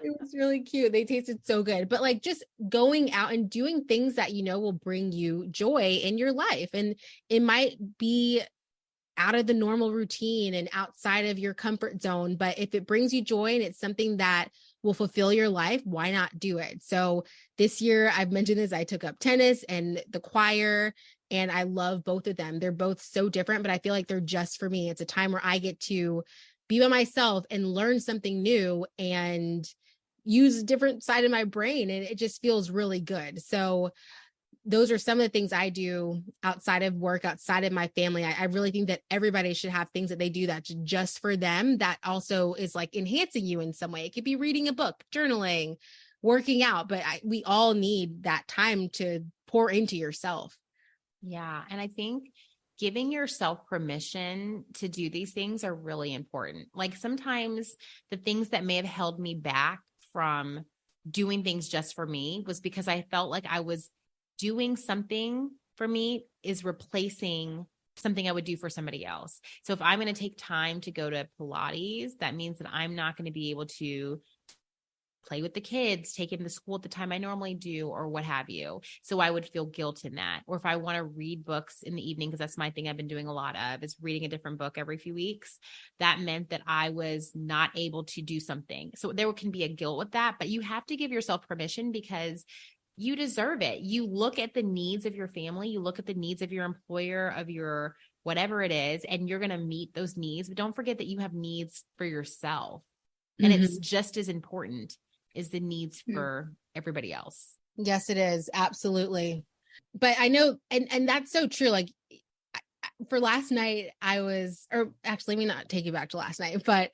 [SPEAKER 2] It was really cute. They tasted so good. But like, just going out and doing things that will bring you joy in your life. And it might be out of the normal routine and outside of your comfort zone. But if it brings you joy and it's something that will fulfill your life, why not do it? So this year, I've mentioned this, I took up tennis and the choir, and I love both of them. They're both so different, but I feel like they're just for me. It's a time where I get to be by myself and learn something new and use a different side of my brain. And it just feels really good. So those are some of the things I do outside of work, outside of my family. I really think that everybody should have things that they do that's just for them, that also is like enhancing you in some way. It could be reading a book, journaling, working out, but we all need that time to pour into yourself.
[SPEAKER 1] Yeah. And I think giving yourself permission to do these things are really important. Like sometimes the things that may have held me back from doing things just for me was because I felt like I was doing something for me is replacing something I would do for somebody else. So if I'm going to take time to go to Pilates, that means that I'm not going to be able to play with the kids, take them to school at the time I normally do, or what have you. So I would feel guilt in that. Or if I want to read books in the evening, because that's my thing I've been doing a lot of, is reading a different book every few weeks. That meant that I was not able to do something. So there can be a guilt with that, but you have to give yourself permission because you deserve it. You look at the needs of your family, you look at the needs of your employer, of your whatever it is, and you're going to meet those needs. But don't forget that you have needs for yourself. And it's just as important as the needs for everybody else.
[SPEAKER 2] Yes, it is. Absolutely. But I know, and that's so true. Like for last night, or actually, let me not take you back to last night, but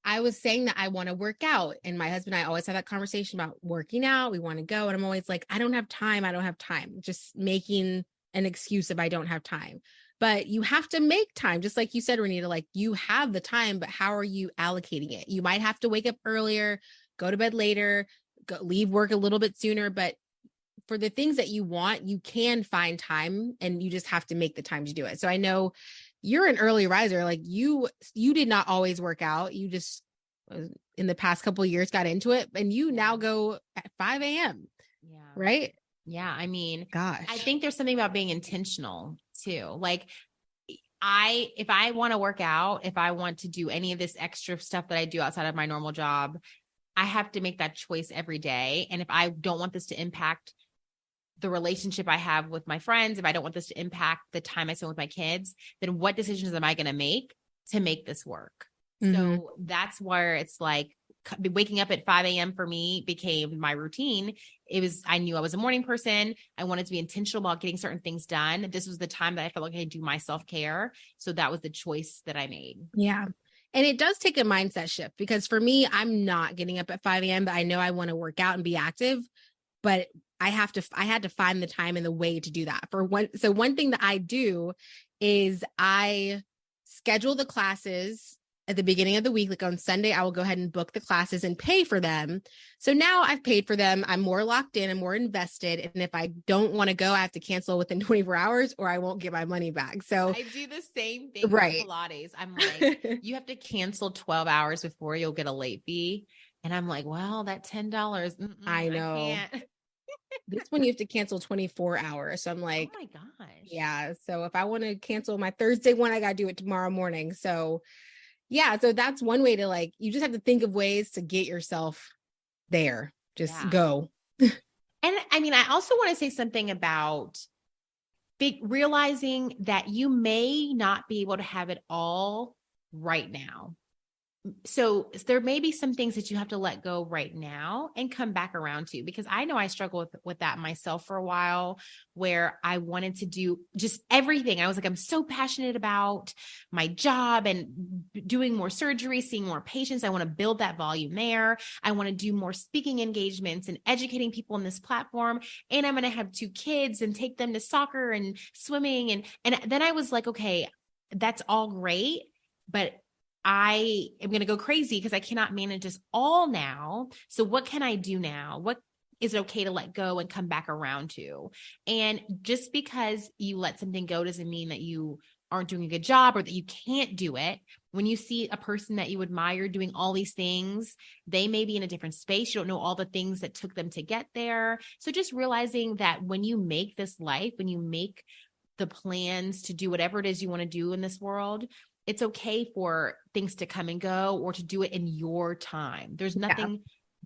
[SPEAKER 2] I was saying that I want to work out. And my husband and I always have that conversation about working out. We want to go. And I'm always like, I don't have time. I don't have time. Just making an excuse if I don't have time. But you have to make time. Just like you said, Renita, like you have the time, but how are you allocating it? You might have to wake up earlier, go to bed later, leave work a little bit sooner. But for the things that you want, you can find time and you just have to make the time to do it. So I know you're an early riser. Like you did not always work out. You just in the past couple of years got into it, and you now go at 5 a.m.
[SPEAKER 1] Yeah.
[SPEAKER 2] Right.
[SPEAKER 1] Yeah. I mean,
[SPEAKER 2] gosh,
[SPEAKER 1] I think there's something about being intentional too. Like if I want to work out, if I want to do any of this extra stuff that I do outside of my normal job, I have to make that choice every day. And if I don't want this to impact the relationship I have with my friends, if I don't want this to impact the time I spend with my kids, then what decisions am I going to make this work? So that's where it's like waking up at 5 a.m. for me became my routine. I knew I was a morning person. I wanted to be intentional about getting certain things done. This was the time that I felt like I could do my self-care. So that was the choice that I made.
[SPEAKER 2] Yeah. And it does take a mindset shift, because for me, I'm not getting up at 5 a.m., but I know I want to work out and be active, but I had to find the time and the way to do that. So one thing that I do is I schedule the classes at the beginning of the week. Like on Sunday, I will go ahead and book the classes and pay for them. So now I've paid for them. I'm more locked in and more invested. And if I don't want to go, I have to cancel within 24 hours or I won't get my money back. So
[SPEAKER 1] I do the same thing
[SPEAKER 2] right.
[SPEAKER 1] with Pilates. I'm like, you have to cancel 12 hours before you'll get a late fee. And I'm like, well, that $10.
[SPEAKER 2] I know.
[SPEAKER 1] I can't.
[SPEAKER 2] This one you have to cancel 24 hours. So I'm like,
[SPEAKER 1] oh my gosh.
[SPEAKER 2] Yeah. So if I want to cancel my Thursday one, I got to do it tomorrow morning. So yeah. So that's one way to you just have to think of ways to get yourself there. Just go.
[SPEAKER 1] And I mean, I also want to say something about realizing that you may not be able to have it all right now. So there may be some things that you have to let go right now and come back around to, because I know I struggled with that myself for a while, where I wanted to do just everything. I was like, I'm so passionate about my job and doing more surgery, seeing more patients. I want to build that volume there. I want to do more speaking engagements and educating people on this platform. And I'm going to have 2 kids and take them to soccer and swimming. And then I was like, okay, that's all great, but I am going to go crazy because I cannot manage this all now. So what can I do now? What is it okay to let go and come back around to? And just because you let something go doesn't mean that you aren't doing a good job or that you can't do it. When you see a person that you admire doing all these things, they may be in a different space. You don't know all the things that took them to get there. So just realizing that when you make this life, when you make the plans to do whatever it is you want to do in this world, it's okay for things to come and go, or to do it in your time. There's nothing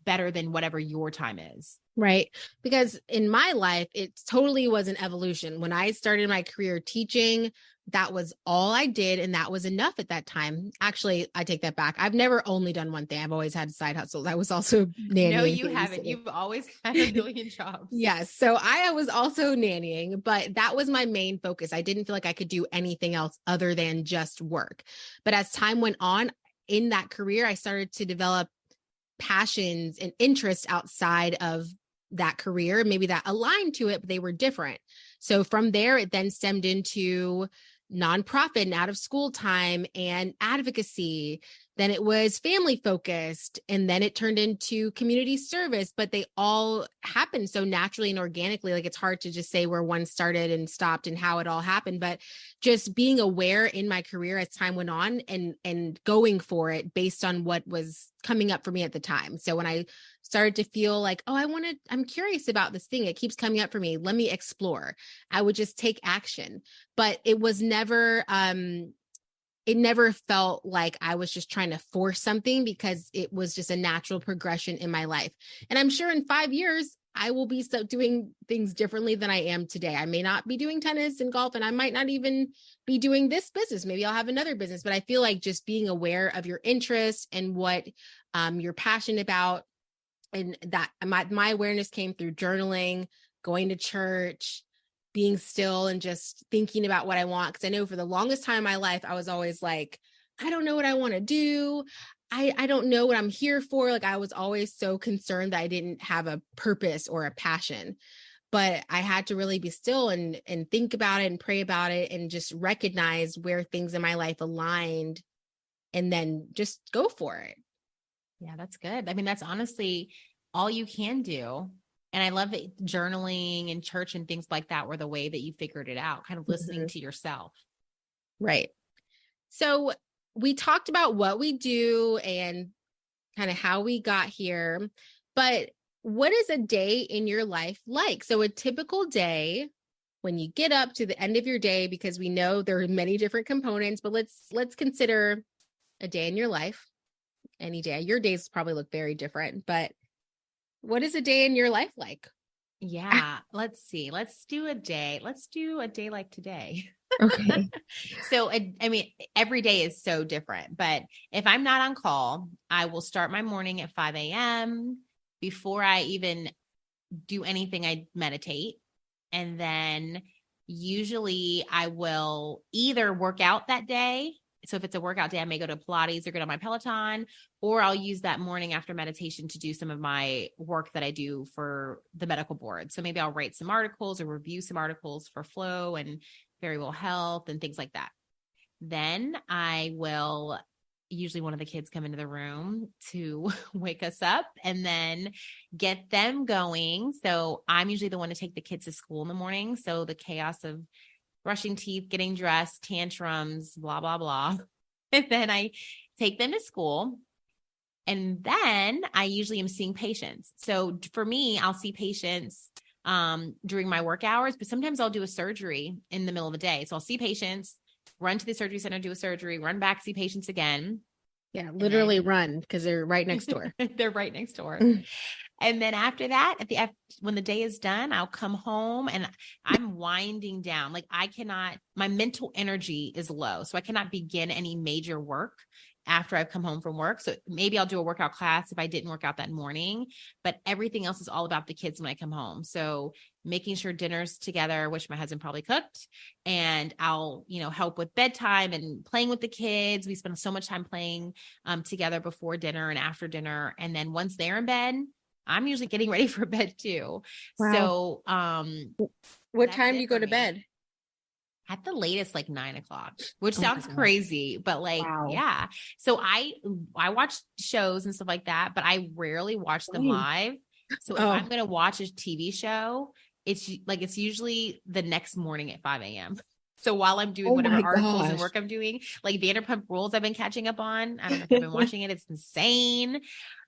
[SPEAKER 1] better than whatever your time is.
[SPEAKER 2] Right. Because in my life, it totally was an evolution. When I started my career teaching, that was all I did. And that was enough at that time. Actually, I take that back. I've never only done one thing. I've always had side hustles. I was also nannying.
[SPEAKER 1] No, you haven't. You've always had a million jobs.
[SPEAKER 2] Yes. So I was also nannying, but that was my main focus. I didn't feel like I could do anything else other than just work. But as time went on in that career, I started to develop passions and interests outside of that career, maybe that aligned to it, but they were different. So from there, it then stemmed into nonprofit and out of school time and advocacy. Then it was family focused, and then it turned into community service, but they all happened so naturally and organically. Like, it's hard to just say where one started and stopped and how it all happened, but just being aware in my career as time went on and going for it based on what was coming up for me at the time. So when I started to feel like, oh, I'm curious about this thing, it keeps coming up for me, let me explore, I would just take action. But it was never, it never felt like I was just trying to force something, because it was just a natural progression in my life. And I'm sure in 5 years, I will be doing things differently than I am today. I may not be doing tennis and golf, and I might not even be doing this business. Maybe I'll have another business, but I feel like just being aware of your interests and what you're passionate about. And that my awareness came through journaling, going to church, being still, and just thinking about what I want. Because I know for the longest time in my life, I was always like, I don't know what I want to do. I don't know what I'm here for. Like, I was always so concerned that I didn't have a purpose or a passion. But I had to really be still and think about it and pray about it and just recognize where things in my life aligned, and then just go for it.
[SPEAKER 1] Yeah, that's good. I mean, that's honestly all you can do. And I love that journaling and church and things like that were the way that you figured it out, kind of listening to yourself.
[SPEAKER 2] Right. So we talked about what we do and kind of how we got here, but what is a day in your life like? So a typical day, when you get up to the end of your day, because we know there are many different components, but let's consider a day in your life. Any day. Your days probably look very different, but what is a day in your life like?
[SPEAKER 1] Yeah, let's see. Let's do a day like today.
[SPEAKER 2] Okay.
[SPEAKER 1] So, I mean, every day is so different, but if I'm not on call, I will start my morning at 5 a.m. Before I even do anything, I meditate. And then usually I will either work out that day. So if it's a workout day, I may go to Pilates or get on my Peloton, or I'll use that morning after meditation to do some of my work that I do for the medical board. So maybe I'll write some articles or review some articles for Flow and Very Well Health and things like that. Then I will, usually one of the kids come into the room to wake us up and then get them going. So I'm usually the one to take the kids to school in the morning. So the chaos of brushing teeth, getting dressed, tantrums, blah, blah, blah. And then I take them to school. And then I usually am seeing patients. So for me, I'll see patients during my work hours, but sometimes I'll do a surgery in the middle of the day. So I'll see patients, run to the surgery center, do a surgery, run back, see patients again.
[SPEAKER 2] Yeah, literally run, because they're right next door.
[SPEAKER 1] They're right next door. And then after that, when the day is done, I'll come home and I'm winding down. Like, my mental energy is low. So I cannot begin any major work after I've come home from work. So maybe I'll do a workout class if I didn't work out that morning, but everything else is all about the kids when I come home. So making sure dinner's together, which my husband probably cooked, and I'll, help with bedtime and playing with the kids. We spend so much time playing together before dinner and after dinner. And then once they're in bed, I'm usually getting ready for bed too.
[SPEAKER 2] Wow.
[SPEAKER 1] So,
[SPEAKER 2] what time do you go to bed?
[SPEAKER 1] At the latest, like 9:00, which sounds crazy, but yeah. So I watch shows and stuff like that, but I rarely watch them live. So if I'm going to watch a TV show, it's usually the next morning at 5 a.m. So while I'm doing whatever articles and work I'm doing, like Vanderpump Rules, I've been catching up on. I don't know if you've been watching it. It's insane,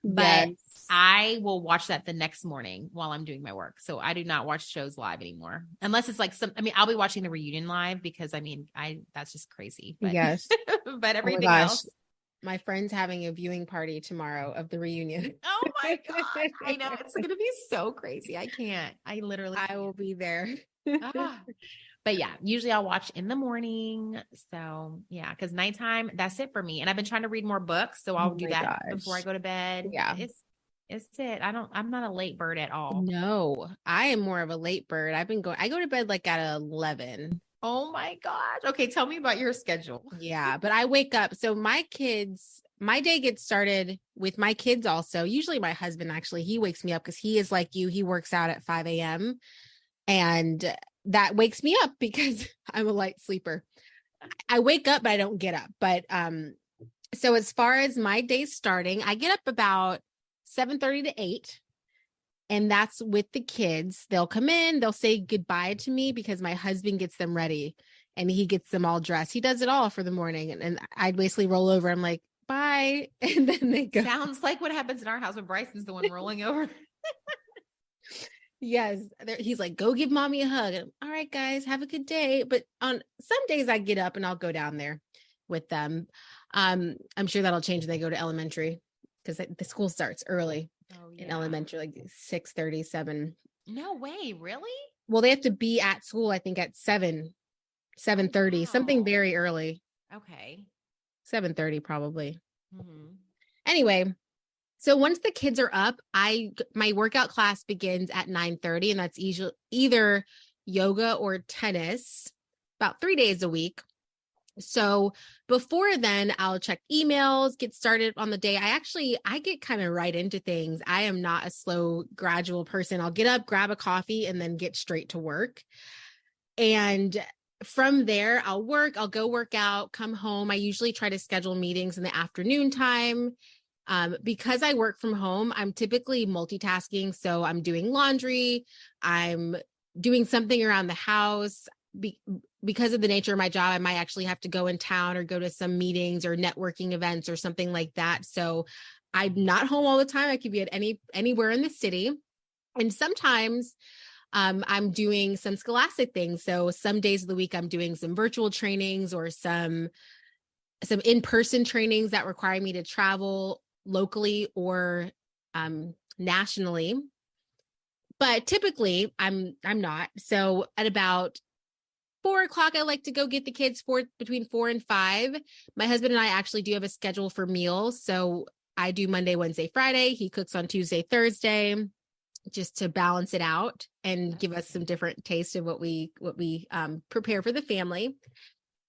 [SPEAKER 1] but I will watch that the next morning while I'm doing my work. So I do not watch shows live anymore, unless it's like I'll be watching the reunion live because that's just crazy. But
[SPEAKER 2] yes,
[SPEAKER 1] but everything else.
[SPEAKER 2] My friend's having a viewing party tomorrow of the reunion.
[SPEAKER 1] Oh my God. I know. It's going to be so crazy. I can't. I
[SPEAKER 2] will be there.
[SPEAKER 1] But yeah, usually I'll watch in the morning. So yeah, because nighttime, that's it for me. And I've been trying to read more books. So I'll do that before I go to bed.
[SPEAKER 2] Yeah.
[SPEAKER 1] It's it. I'm not a late bird at all.
[SPEAKER 2] No, I am more of a late bird. I go to bed like at 11.
[SPEAKER 1] Oh my gosh. Okay. Tell me about your schedule.
[SPEAKER 2] Yeah. But I wake up. So my day gets started with my kids also. Usually my husband, actually, he wakes me up because he is like you. He works out at 5 a.m. And that wakes me up because I'm a light sleeper. I wake up, but I don't get up. But, so as far as my day starting, I get up about 7:30 to 8. And that's with the kids. They'll come in, they'll say goodbye to me because my husband gets them ready and he gets them all dressed. He does it all for the morning. And I basically roll over. I'm like, bye. And then they go.
[SPEAKER 1] Sounds like what happens in our house when Bryson's the one rolling over.
[SPEAKER 2] Yes. He's like, go give mommy a hug. And, all right, guys, have a good day. But on some days I get up and I'll go down there with them. I'm sure that'll change when they go to elementary because the school starts early. In elementary, like 6:30, 7.
[SPEAKER 1] No way, really?
[SPEAKER 2] Well, they have to be at school, I think, at 7:30, something very early.
[SPEAKER 1] Okay.
[SPEAKER 2] 7:30 probably. Mm-hmm. Anyway, so once the kids are up, my workout class begins at 9:30, and that's either yoga or tennis, about 3 days a week. So before then, I'll check emails, get started on the day. I get kind of right into things. I am not a slow, gradual person. I'll get up, grab a coffee, and then get straight to work. And from there, I'll go work out, come home. I usually try to schedule meetings in the afternoon time. Because I work from home, I'm typically multitasking. So I'm doing laundry. I'm doing something around the house. Because of the nature of my job, I might actually have to go in town or go to some meetings or networking events or something like that. So I'm not home all the time. I could be at anywhere in the city. And sometimes I'm doing some scholastic things. So some days of the week, I'm doing some virtual trainings or some in-person trainings that require me to travel locally or nationally. But typically I'm not. So at about 4:00, I like to go get the kids between 4 and 5. My husband and I actually do have a schedule for meals. So I do Monday, Wednesday, Friday. He cooks on Tuesday, Thursday, just to balance it out and give us some different taste of what we prepare for the family.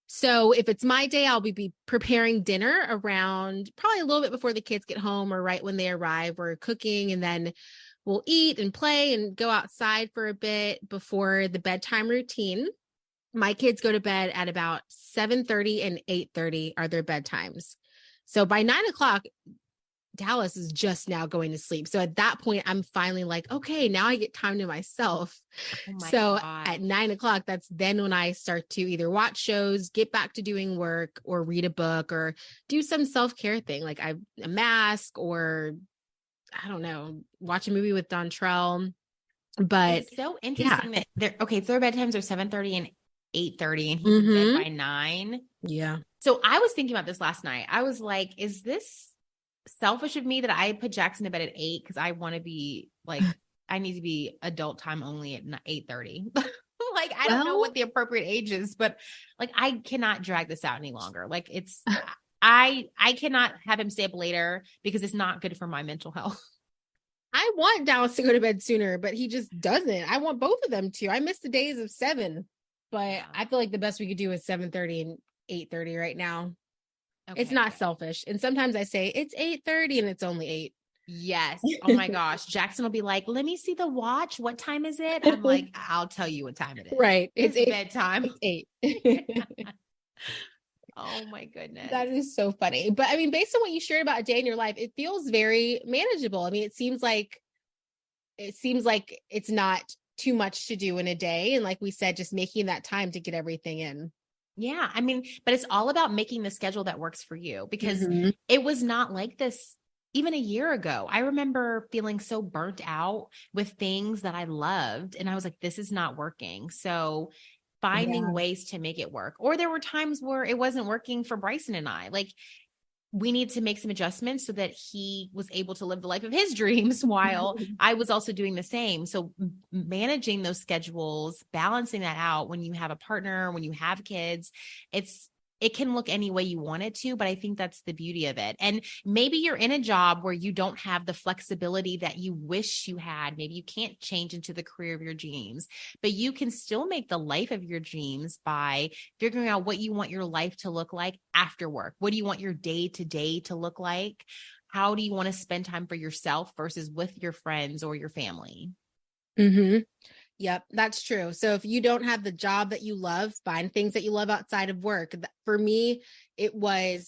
[SPEAKER 2] So if it's my day, I'll be preparing dinner around probably a little bit before the kids get home or right when they arrive. We're cooking, and then we'll eat and play and go outside for a bit before the bedtime routine. My kids go to bed at about 7:30 and 8:30 are their bedtimes. So by 9:00, Dallas is just now going to sleep. So at that point, I'm finally like, okay, now I get time to myself. So at 9:00, that's then when I start to either watch shows, get back to doing work, or read a book, or do some self-care thing, like a mask, or I don't know, watch a movie with Dontrell. But
[SPEAKER 1] it's so interesting that their bedtimes are 7:30 and 8:30, and he's in bed by 9.
[SPEAKER 2] Yeah.
[SPEAKER 1] So I was thinking about this last night. I was like, is this selfish of me that I put Jackson to bed at 8 because I want to be like, I need to be adult time only at 8:30. Like, I don't know what the appropriate age is, but like, I cannot drag this out any longer. Like, it's, I cannot have him stay up later because it's not good for my mental health.
[SPEAKER 2] I want Dallas to go to bed sooner, but he just doesn't. I want both of them to. I miss the days of 7, but I feel like the best we could do is 7:30 and 8:30 right now. Okay. It's not selfish. And sometimes I say it's 8:30 and it's only 8.
[SPEAKER 1] Yes. Oh my gosh. Jackson will be like, let me see the watch. What time is it? I'm like, I'll tell you what time it is.
[SPEAKER 2] Right.
[SPEAKER 1] It's bedtime.
[SPEAKER 2] It's 8.
[SPEAKER 1] Oh my goodness.
[SPEAKER 2] That is so funny. But I mean, based on what you shared about a day in your life, it feels very manageable. I mean, it seems like it's not too much to do in a day. And like we said, just making that time to get everything in.
[SPEAKER 1] Yeah. I mean, but it's all about making the schedule that works for you, because it was not like this even a year ago. I remember feeling so burnt out with things that I loved. And I was like, this is not working. So finding ways to make it work. Or there were times where it wasn't working for Bryson and I. Like, we need to make some adjustments so that he was able to live the life of his dreams while I was also doing the same. So managing those schedules, balancing that out when you have a partner, when you have kids, it can look any way you want it to, but I think that's the beauty of it. And maybe you're in a job where you don't have the flexibility that you wish you had. Maybe you can't change into the career of your dreams, but you can still make the life of your dreams by figuring out what you want your life to look like after work. What do you want your day to day to look like? How do you want to spend time for yourself versus with your friends or your family?
[SPEAKER 2] Yep, that's true. So if you don't have the job that you love, find things that you love outside of work. For me, I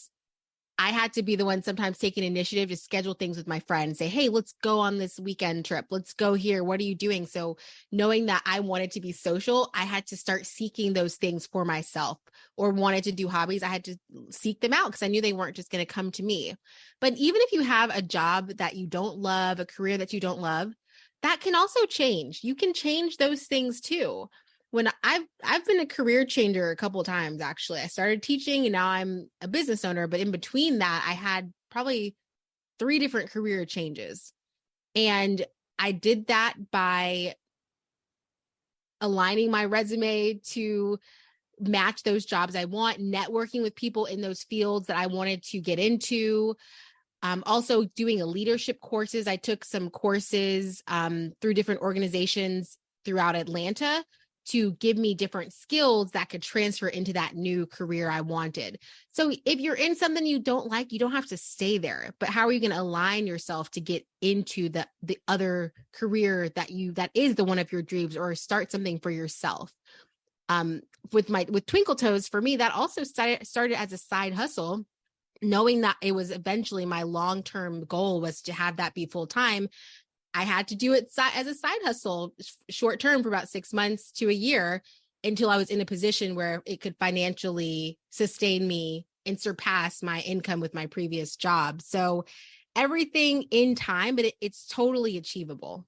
[SPEAKER 2] had to be the one sometimes taking initiative to schedule things with my friends, say, hey, let's go on this weekend trip. Let's go here. What are you doing? So knowing that I wanted to be social, I had to start seeking those things for myself, or wanted to do hobbies. I had to seek them out because I knew they weren't just going to come to me. But even if you have a job that you don't love, a career that you don't love, that can also change. You can change those things too. When I've been a career changer a couple of times, actually. I started teaching and now I'm a business owner, but in between that, I had probably 3 different career changes. And I did that by aligning my resume to match those jobs I want, networking with people in those fields that I wanted to get into. Also doing leadership courses. I took some courses through different organizations throughout Atlanta to give me different skills that could transfer into that new career I wanted. So if you're in something you don't like, you don't have to stay there. But how are you going to align yourself to get into the other career that is the one of your dreams, or start something for yourself? With Twinkle Toes, for me, that also started as a side hustle, knowing that it was eventually my long-term goal was to have that be full-time. I had to do it as a side hustle, short-term, for about 6 months to a year, until I was in a position where it could financially sustain me and surpass my income with my previous job. So everything in time, but it's totally achievable.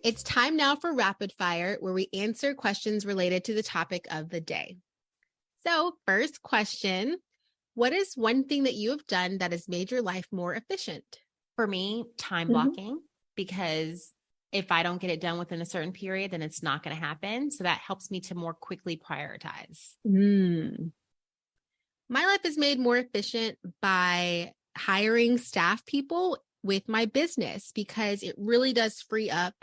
[SPEAKER 2] It's time now for Rapid Fire, where we answer questions related to the topic of the day. So, first question, what is one thing that you have done that has made your life more efficient?
[SPEAKER 1] For me, time blocking, because if I don't get it done within a certain period, then it's not going to happen. So that helps me to more quickly prioritize.
[SPEAKER 2] My life is made more efficient by hiring staff people with my business, because it really does free up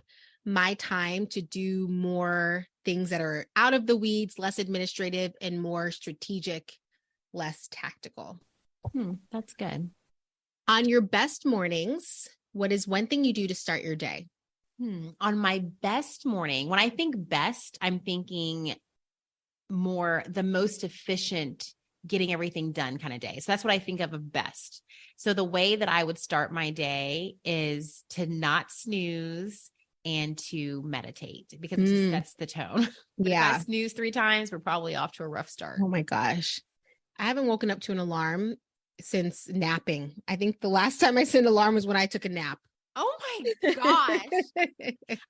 [SPEAKER 2] my time to do more things that are out of the weeds, less administrative, and more strategic, less tactical.
[SPEAKER 1] That's good.
[SPEAKER 2] On your best mornings, what is one thing you do to start your day?
[SPEAKER 1] On my best morning, when I think best, I'm thinking more the most efficient, getting everything done kind of day. So that's what I think of best. So the way that I would start my day is to not snooze and to meditate, because it just sets the tone. If I snooze 3 times, we're probably off to a rough start.
[SPEAKER 2] Oh my gosh. I haven't woken up to an alarm since napping. I think the last time I set an alarm was when I took a nap.
[SPEAKER 1] Oh my gosh.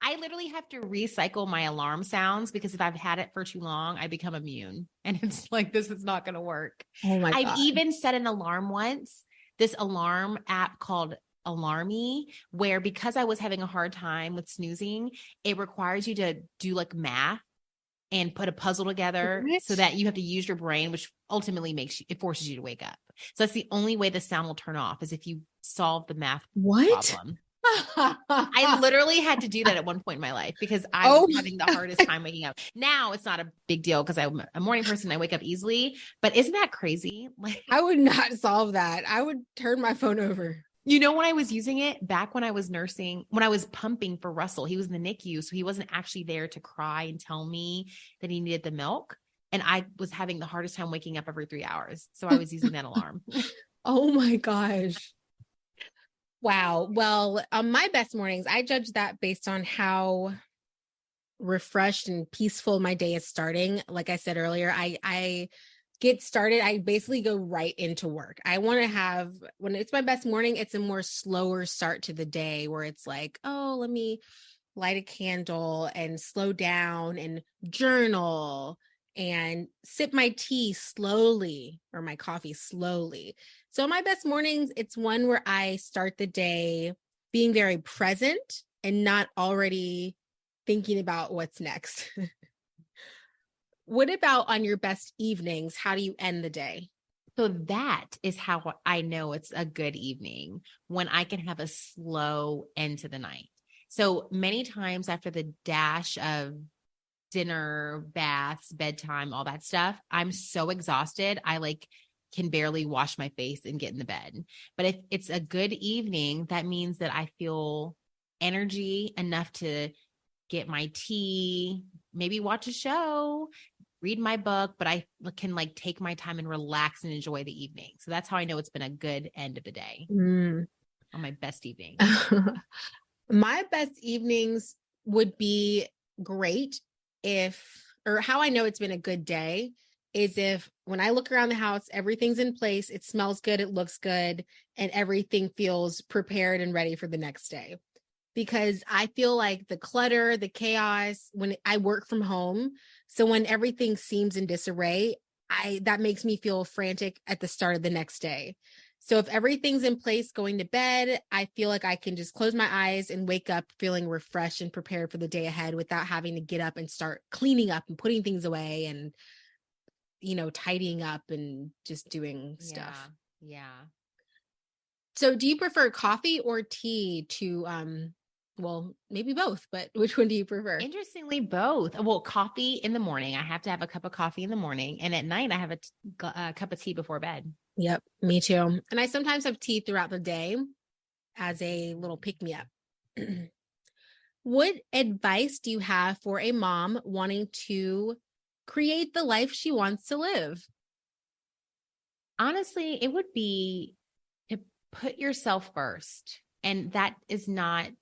[SPEAKER 1] I literally have to recycle my alarm sounds, because if I've had it for too long, I become immune, and it's like, this is not going to work.
[SPEAKER 2] Oh my God.
[SPEAKER 1] I've even set an alarm once, this alarm app called Alarmy, where because I was having a hard time with snoozing, it requires you to do like math and put a puzzle together so that you have to use your brain, which ultimately forces you to wake up. So that's the only way the sound will turn off, is if you solve the math problem. I literally had to do that at one point in my life, because I was having the hardest time waking up. Now it's not a big deal because I'm a morning person. I wake up easily, but isn't that crazy? Like,
[SPEAKER 2] I would not solve that. I would turn my phone over.
[SPEAKER 1] You know, when I was using it back when I was nursing, when I was pumping for Russell, he was in the NICU. So he wasn't actually there to cry and tell me that he needed the milk. And I was having the hardest time waking up every 3 hours. So I was using that alarm.
[SPEAKER 2] Oh my gosh. Wow. Well, on my best mornings, I judge that based on how refreshed and peaceful my day is starting. Like I said earlier, I get started, I basically go right into work. I want to have, when it's my best morning, it's a more slower start to the day where it's like, oh, let me light a candle and slow down and journal and sip my tea slowly or my coffee slowly. So my best mornings, it's one where I start the day being very present and not already thinking about what's next. What about on your best evenings? How do you end the day?
[SPEAKER 1] So that is how I know it's a good evening, when I can have a slow end to the night. So many times after the dash of dinner, baths, bedtime, all that stuff, I'm so exhausted. I like can barely wash my face and get in the bed. But if it's a good evening, that means that I feel energy enough to get my tea, maybe watch a show, read my book, but I can like take my time and relax and enjoy the evening. So that's how I know it's been a good end of the day on my best evening.
[SPEAKER 2] My best evenings would be great if, or how I know it's been a good day is if when I look around the house, everything's in place, it smells good, it looks good, and everything feels prepared and ready for the next day. Because I feel like the clutter, the chaos, when I work from home, so when everything seems in disarray, that makes me feel frantic at the start of the next day. So if everything's in place going to bed, I feel like I can just close my eyes and wake up feeling refreshed and prepared for the day ahead without having to get up and start cleaning up and putting things away and, tidying up and just doing stuff.
[SPEAKER 1] Yeah.
[SPEAKER 2] So do you prefer coffee or tea to, well, maybe both, but which one do you prefer?
[SPEAKER 1] Interestingly, both. Well, coffee in the morning. I have to have a cup of coffee in the morning. And at night, I have a cup of tea before bed.
[SPEAKER 2] Yep, me too. And I sometimes have tea throughout the day as a little pick-me-up. What advice do you have for a mom wanting to create the life she wants to live?
[SPEAKER 1] Honestly, it would be to put yourself first. And that is not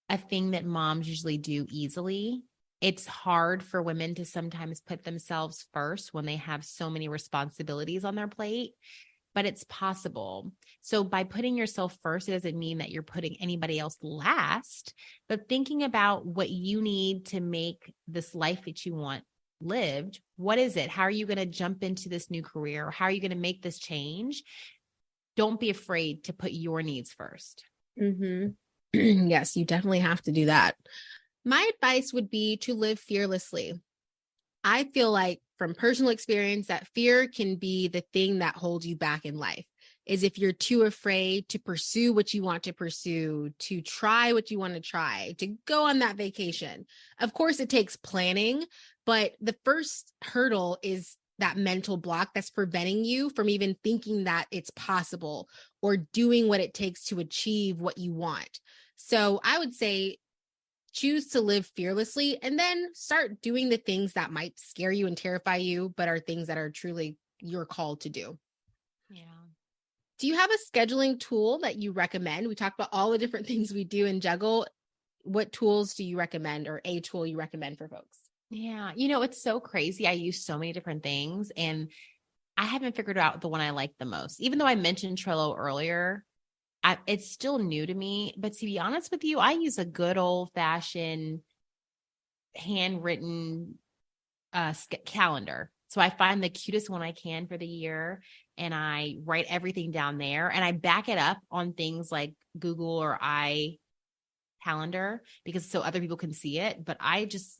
[SPEAKER 1] a thing that moms usually do easily. It's hard for women to sometimes put themselves first when they have so many responsibilities on their plate, but it's possible. So by putting yourself first, it doesn't mean that you're putting anybody else last, but thinking about what you need to make this life that you want lived. What is it? How are you going to jump into this new career? How are you going to make this change? Don't be afraid to put your needs first.
[SPEAKER 2] Mm-hmm. Yes, you definitely have to do that. My advice would be to live fearlessly. I feel like from personal experience that fear can be the thing that holds you back in life. Is if you're too afraid to pursue what you want to pursue, to try what you want to try, to go on that vacation. Of course, it takes planning, but the first hurdle is that mental block that's preventing you from even thinking that it's possible or doing what it takes to achieve what you want. So I would say choose to live fearlessly and then start doing the things that might scare you and terrify you, but are things that are truly your call to do.
[SPEAKER 1] Yeah.
[SPEAKER 2] Do you have a scheduling tool that you recommend? We talked about all the different things we do in Juggle. What tools do you recommend, or a tool you recommend for folks?
[SPEAKER 1] Yeah. It's so crazy. I use so many different things and I haven't figured out the one I like the most. Even though I mentioned Trello earlier, it's still new to me. But to be honest with you, I use a good old fashioned handwritten calendar. So I find the cutest one I can for the year and I write everything down there and I back it up on things like Google or calendar because so other people can see it. But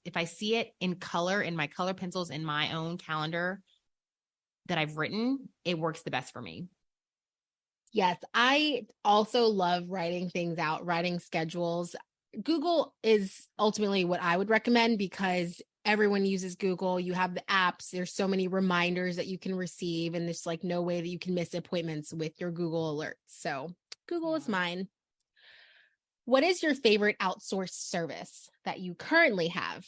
[SPEAKER 1] if I see it in color in my color pencils in my own calendar that I've written, it works the best for me.
[SPEAKER 2] Yes, I also love writing things out, writing schedules. Google is ultimately what I would recommend because everyone uses Google. You have the apps. There's so many reminders that you can receive, and there's like no way that you can miss appointments with your Google alerts. So Google is mine. What is your favorite outsourced service that you currently have?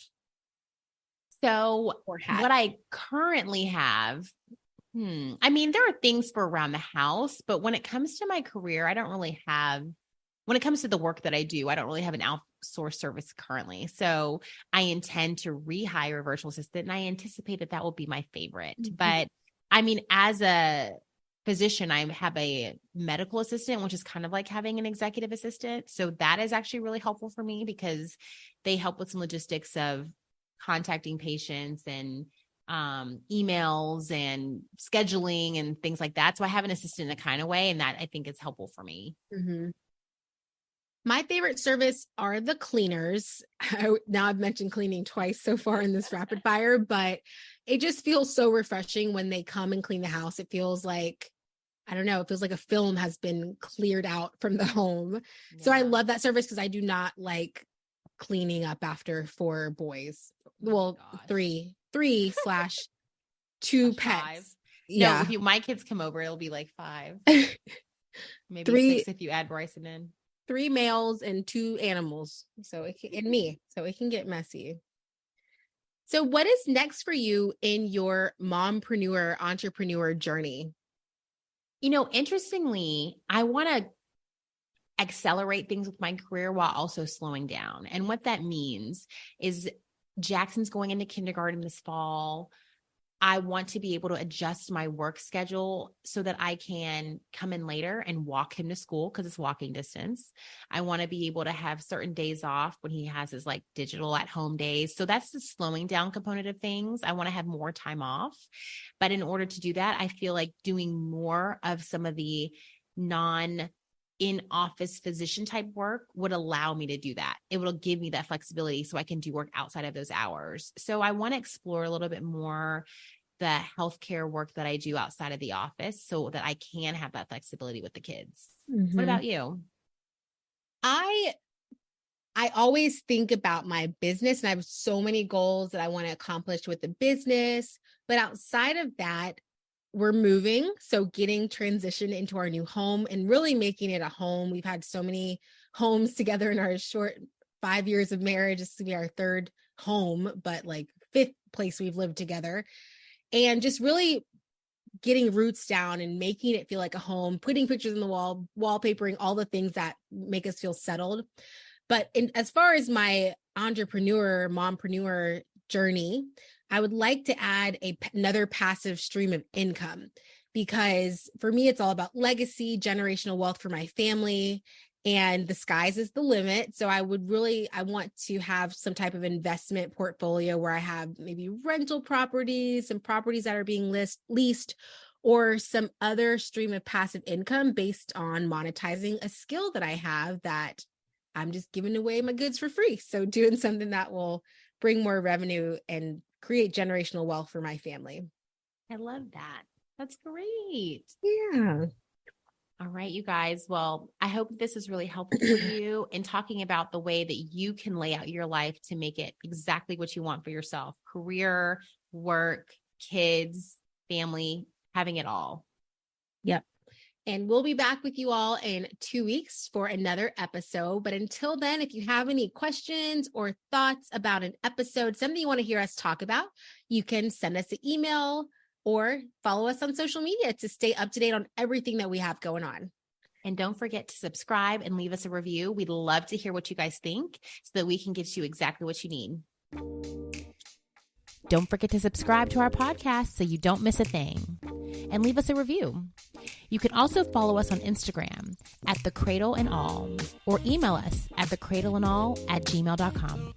[SPEAKER 1] So what I currently have, I mean, there are things for around the house, but when it comes to my career, when it comes to the work that I do, I don't really have an outsourced service currently. So I intend to rehire a virtual assistant, and I anticipate that will be my favorite. Mm-hmm. But I mean, as a physician, I have a medical assistant, which is kind of like having an executive assistant. So that is actually really helpful for me because they help with some logistics of contacting patients and emails and scheduling and things like that. So I have an assistant in a kind of way, and that I think is helpful for me.
[SPEAKER 2] Mm-hmm. My favorite service are the cleaners. Now I've mentioned cleaning twice so far in this rapid fire, but it just feels so refreshing when they come and clean the house. It feels like, I don't know, it feels like a film has been cleared out from the home. Yeah. So I love that service because I do not like cleaning up after 4 boys. Well, 3/2 pets.
[SPEAKER 1] 5. Yeah. No, if my kids come over, it'll be like 5. Maybe
[SPEAKER 2] 3,
[SPEAKER 1] 6 if you add Bryson in.
[SPEAKER 2] 3 males and 2 animals. And me. So it can get messy. So what is next for you in your mompreneur, entrepreneur journey?
[SPEAKER 1] Interestingly, I want to accelerate things with my career while also slowing down. And what that means is Jackson's going into kindergarten this fall. I want to be able to adjust my work schedule so that I can come in later and walk him to school because it's walking distance. I want to be able to have certain days off when he has his like digital at home days. So that's the slowing down component of things. I want to have more time off. But in order to do that, I feel like doing more of some of the in-office physician type work would allow me to do that. It will give me that flexibility so I can do work outside of those hours. So I want to explore a little bit more the healthcare work that I do outside of the office so that I can have that flexibility with the kids. Mm-hmm. What about you?
[SPEAKER 2] I always think about my business, and I have so many goals that I want to accomplish with the business. But outside of that, we're moving. So getting transitioned into our new home and really making it a home. We've had so many homes together in our short 5 years of marriage. This will be our 3rd home, but like 5th place we've lived together. And just really getting roots down and making it feel like a home, putting pictures on the wall, wallpapering, all the things that make us feel settled. But as far as my mompreneur journey, I would like to add another passive stream of income, because for me, it's all about legacy, generational wealth for my family, and the sky's is the limit. So I want to have some type of investment portfolio where I have maybe rental properties, some properties that are being leased, or some other stream of passive income based on monetizing a skill that I have that I'm just giving away my goods for free. So doing something that will bring more revenue and create generational wealth for my family.
[SPEAKER 1] I love that. That's great.
[SPEAKER 2] Yeah.
[SPEAKER 1] All right, you guys. Well, I hope this is really helpful for you in talking about the way that you can lay out your life to make it exactly what you want for yourself. Career, work, kids, family, having it all.
[SPEAKER 2] Yep. And we'll be back with you all in 2 weeks for another episode. But until then, if you have any questions or thoughts about an episode, something you want to hear us talk about, you can send us an email or follow us on social media to stay up to date on everything that we have going on.
[SPEAKER 1] And don't forget to subscribe and leave us a review. We'd love to hear what you guys think so that we can get you exactly what you need. Don't forget to subscribe to our podcast so you don't miss a thing. And leave us a review. You can also follow us on Instagram @thecradleandall or email us at thecradleandall@gmail.com.